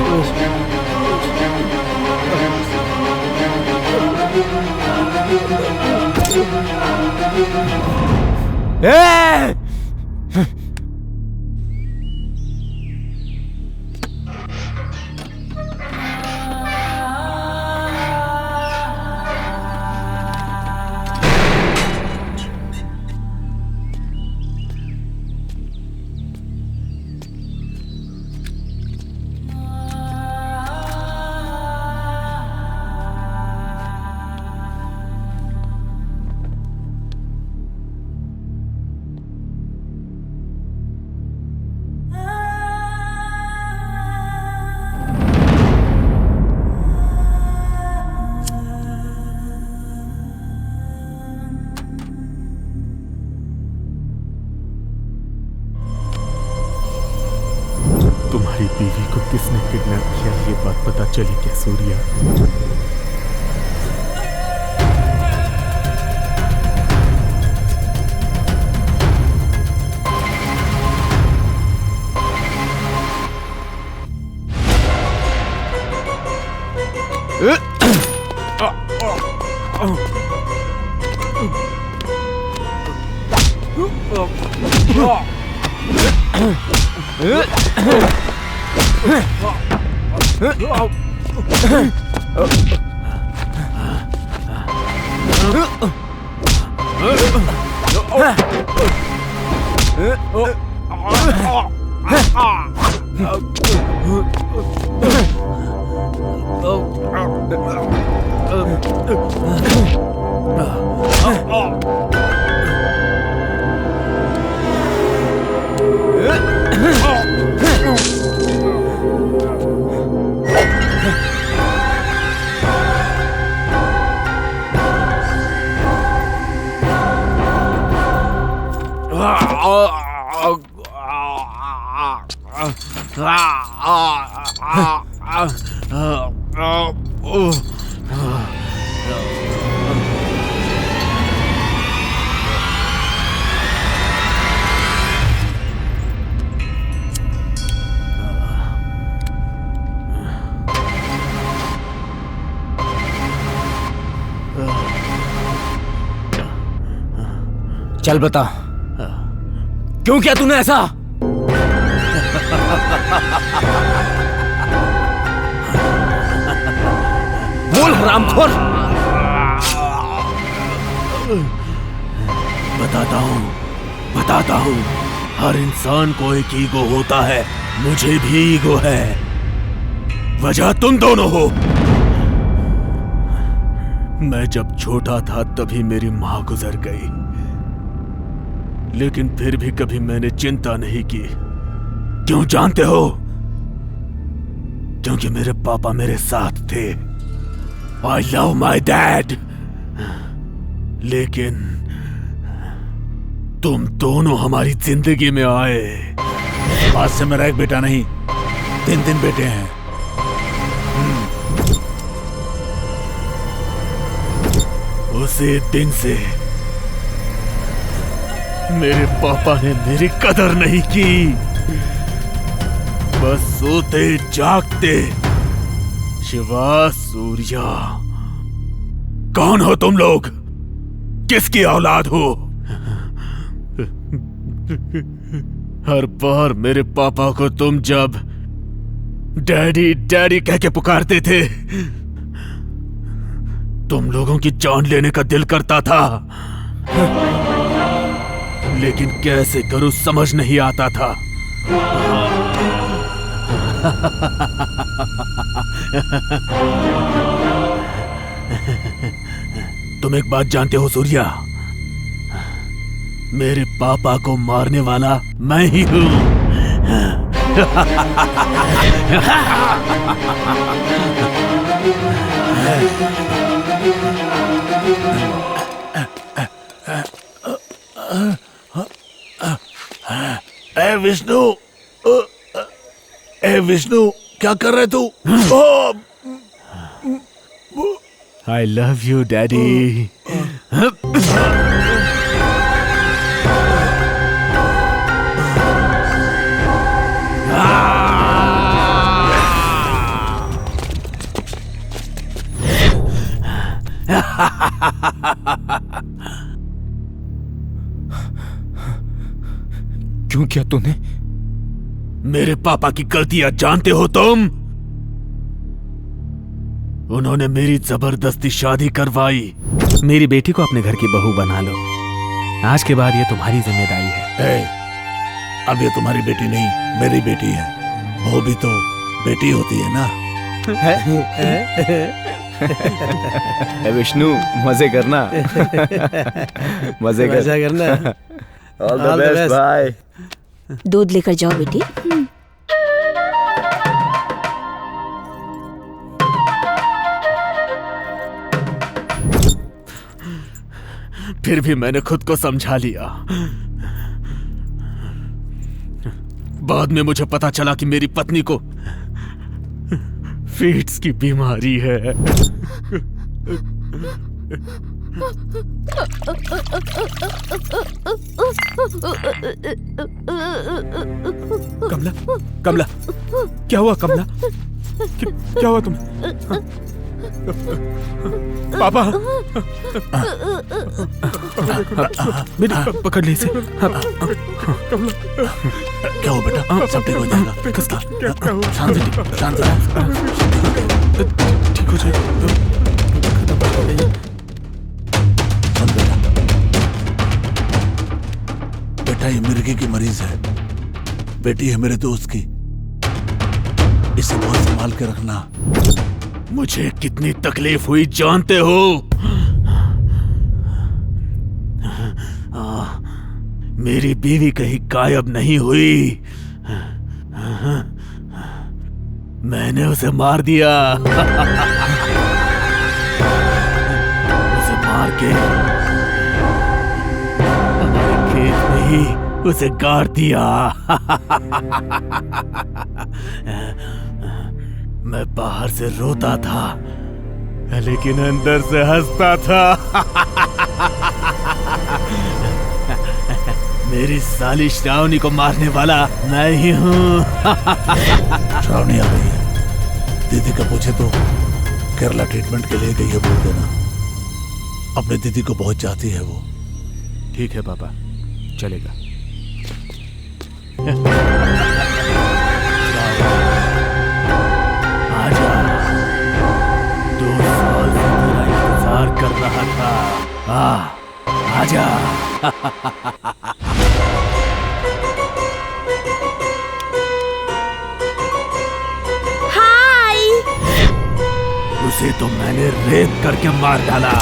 तुम्हारी बीवी को किसने किडनैप किया, ये बात पता चली क्या सूर्या? चल बता, क्यों किया तूने ऐसा? बोल हरामखोर। बताता हूँ। हर इंसान को एक ईगो होता है, मुझे भी ईगो है। वजह तुम दोनों हो। मैं जब छोटा था तभी मेरी माँ गुजर गई, लेकिन फिर भी कभी मैंने चिंता नहीं की। क्यों जानते हो? क्योंकि मेरे पापा मेरे साथ थे। I love my dad। लेकिन तुम दोनों हमारी जिंदगी में आए, आज से मेरा एक बेटा नहीं, 3 बेटे हैं। उसी दिन से मेरे पापा ने मेरी कदर नहीं की। बस सोते जागते शिवा, सूर्या, कौन हो तुम लोग? किसकी औलाद हो? हर बार मेरे पापा को तुम जब डैडी डैडी कह के पुकारते थे, तुम लोगों की जान लेने का दिल करता था, लेकिन कैसे करूं समझ नहीं आता था। तुम एक बात जानते हो सूर्या, मेरे पापा को मारने वाला मैं ही हूं। ए विष्णु, ए विष्णु, क्या कर रहे तू? I love you daddy. क्यों किया तूने? मेरे पापा की गलतियां जानते हो तुम? उन्होंने मेरी जबरदस्ती शादी करवाई। मेरी बेटी को अपने घर की बहू बना लो। आज के बाद ये तुम्हारी जिम्मेदारी है। अब ये तुम्हारी बेटी नहीं, मेरी बेटी है। वो भी तो बेटी होती है ना। विष्णु, मजे करना। मजे करना। All the best, bye. दूध लेकर जाओ बेटी। फिर भी मैंने खुद को समझा लिया। बाद में मुझे पता चला कि मेरी पत्नी को फीट्स की बीमारी है। कमला, कमला, क्या हुआ कमला? क्या हुआ तुम्हें? पापा, बेटा पकड़ ली इसे। क्या हो बेटा? सब ठीक हो जाएगा। शांति, ठीक हो जाएगा। बेटा, ये मिर्गी की मरीज है, बेटी है मेरे दोस्त की। इसे बहुत संभाल के रखना। मुझे कितनी तकलीफ हुई जानते हो? मेरी बीवी कहीं गायब नहीं हुई। मैंने उसे मार दिया। उसे मार के हमारे खेत में ही उसे गाड़ दिया। मैं बाहर से रोता था, लेकिन अंदर से हंसता था। मेरी साली श्रावणी को मारने वाला मैं ही हूँ। श्रावणी आ गई है। दीदी का पूछे तो केरला ट्रीटमेंट के लिए गई है बोल देना। अपने दीदी को बहुत चाहती है वो। ठीक है पापा, चलेगा। आजा, 2 साल से तेरा इंतजार कर रहा था। आजा। हाय। उसे तो मैंने रेप करके मार डाला।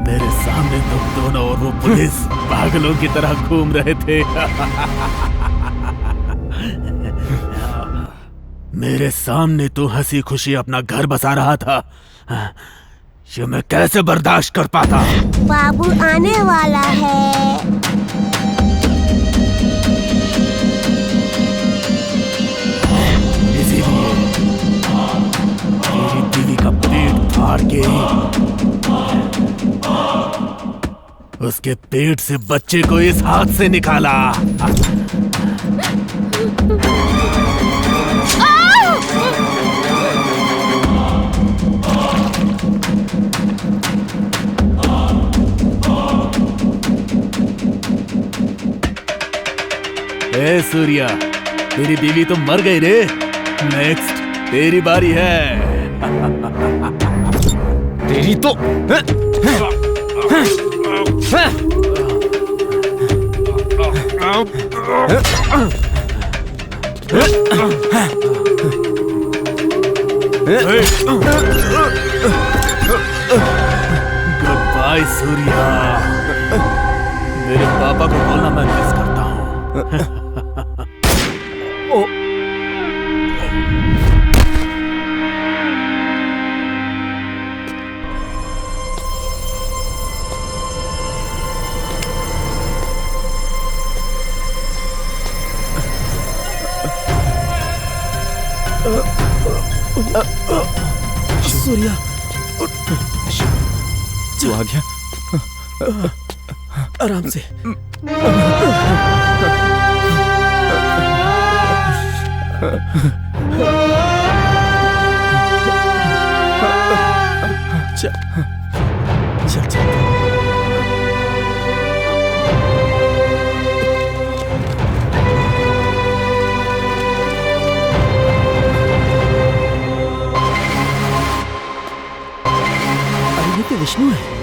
मेरे सामने तुम दोनों और वो पुलिस पागलों की तरह घूम रहे थे। मेरे सामने तू हंसी खुशी अपना घर बसा रहा था, ये मैं कैसे बर्दाश्त कर पाता। बाबू आने वाला है। इसीलिए तेरी बीवी का पेट फाड़ के उसके पेट से बच्चे को इस हाथ से निकाला। ए सूर्या, तेरी बीवी तो मर गई रे। नेक्स्ट तेरी बारी है। तेरी तो गुड बाय सूर्या। मेरे पापा को बोलना मैं मिस करता हूँ। सूर्या, तू आ गया। आराम से। चल चल चल। अरे ये तो विष्णु है।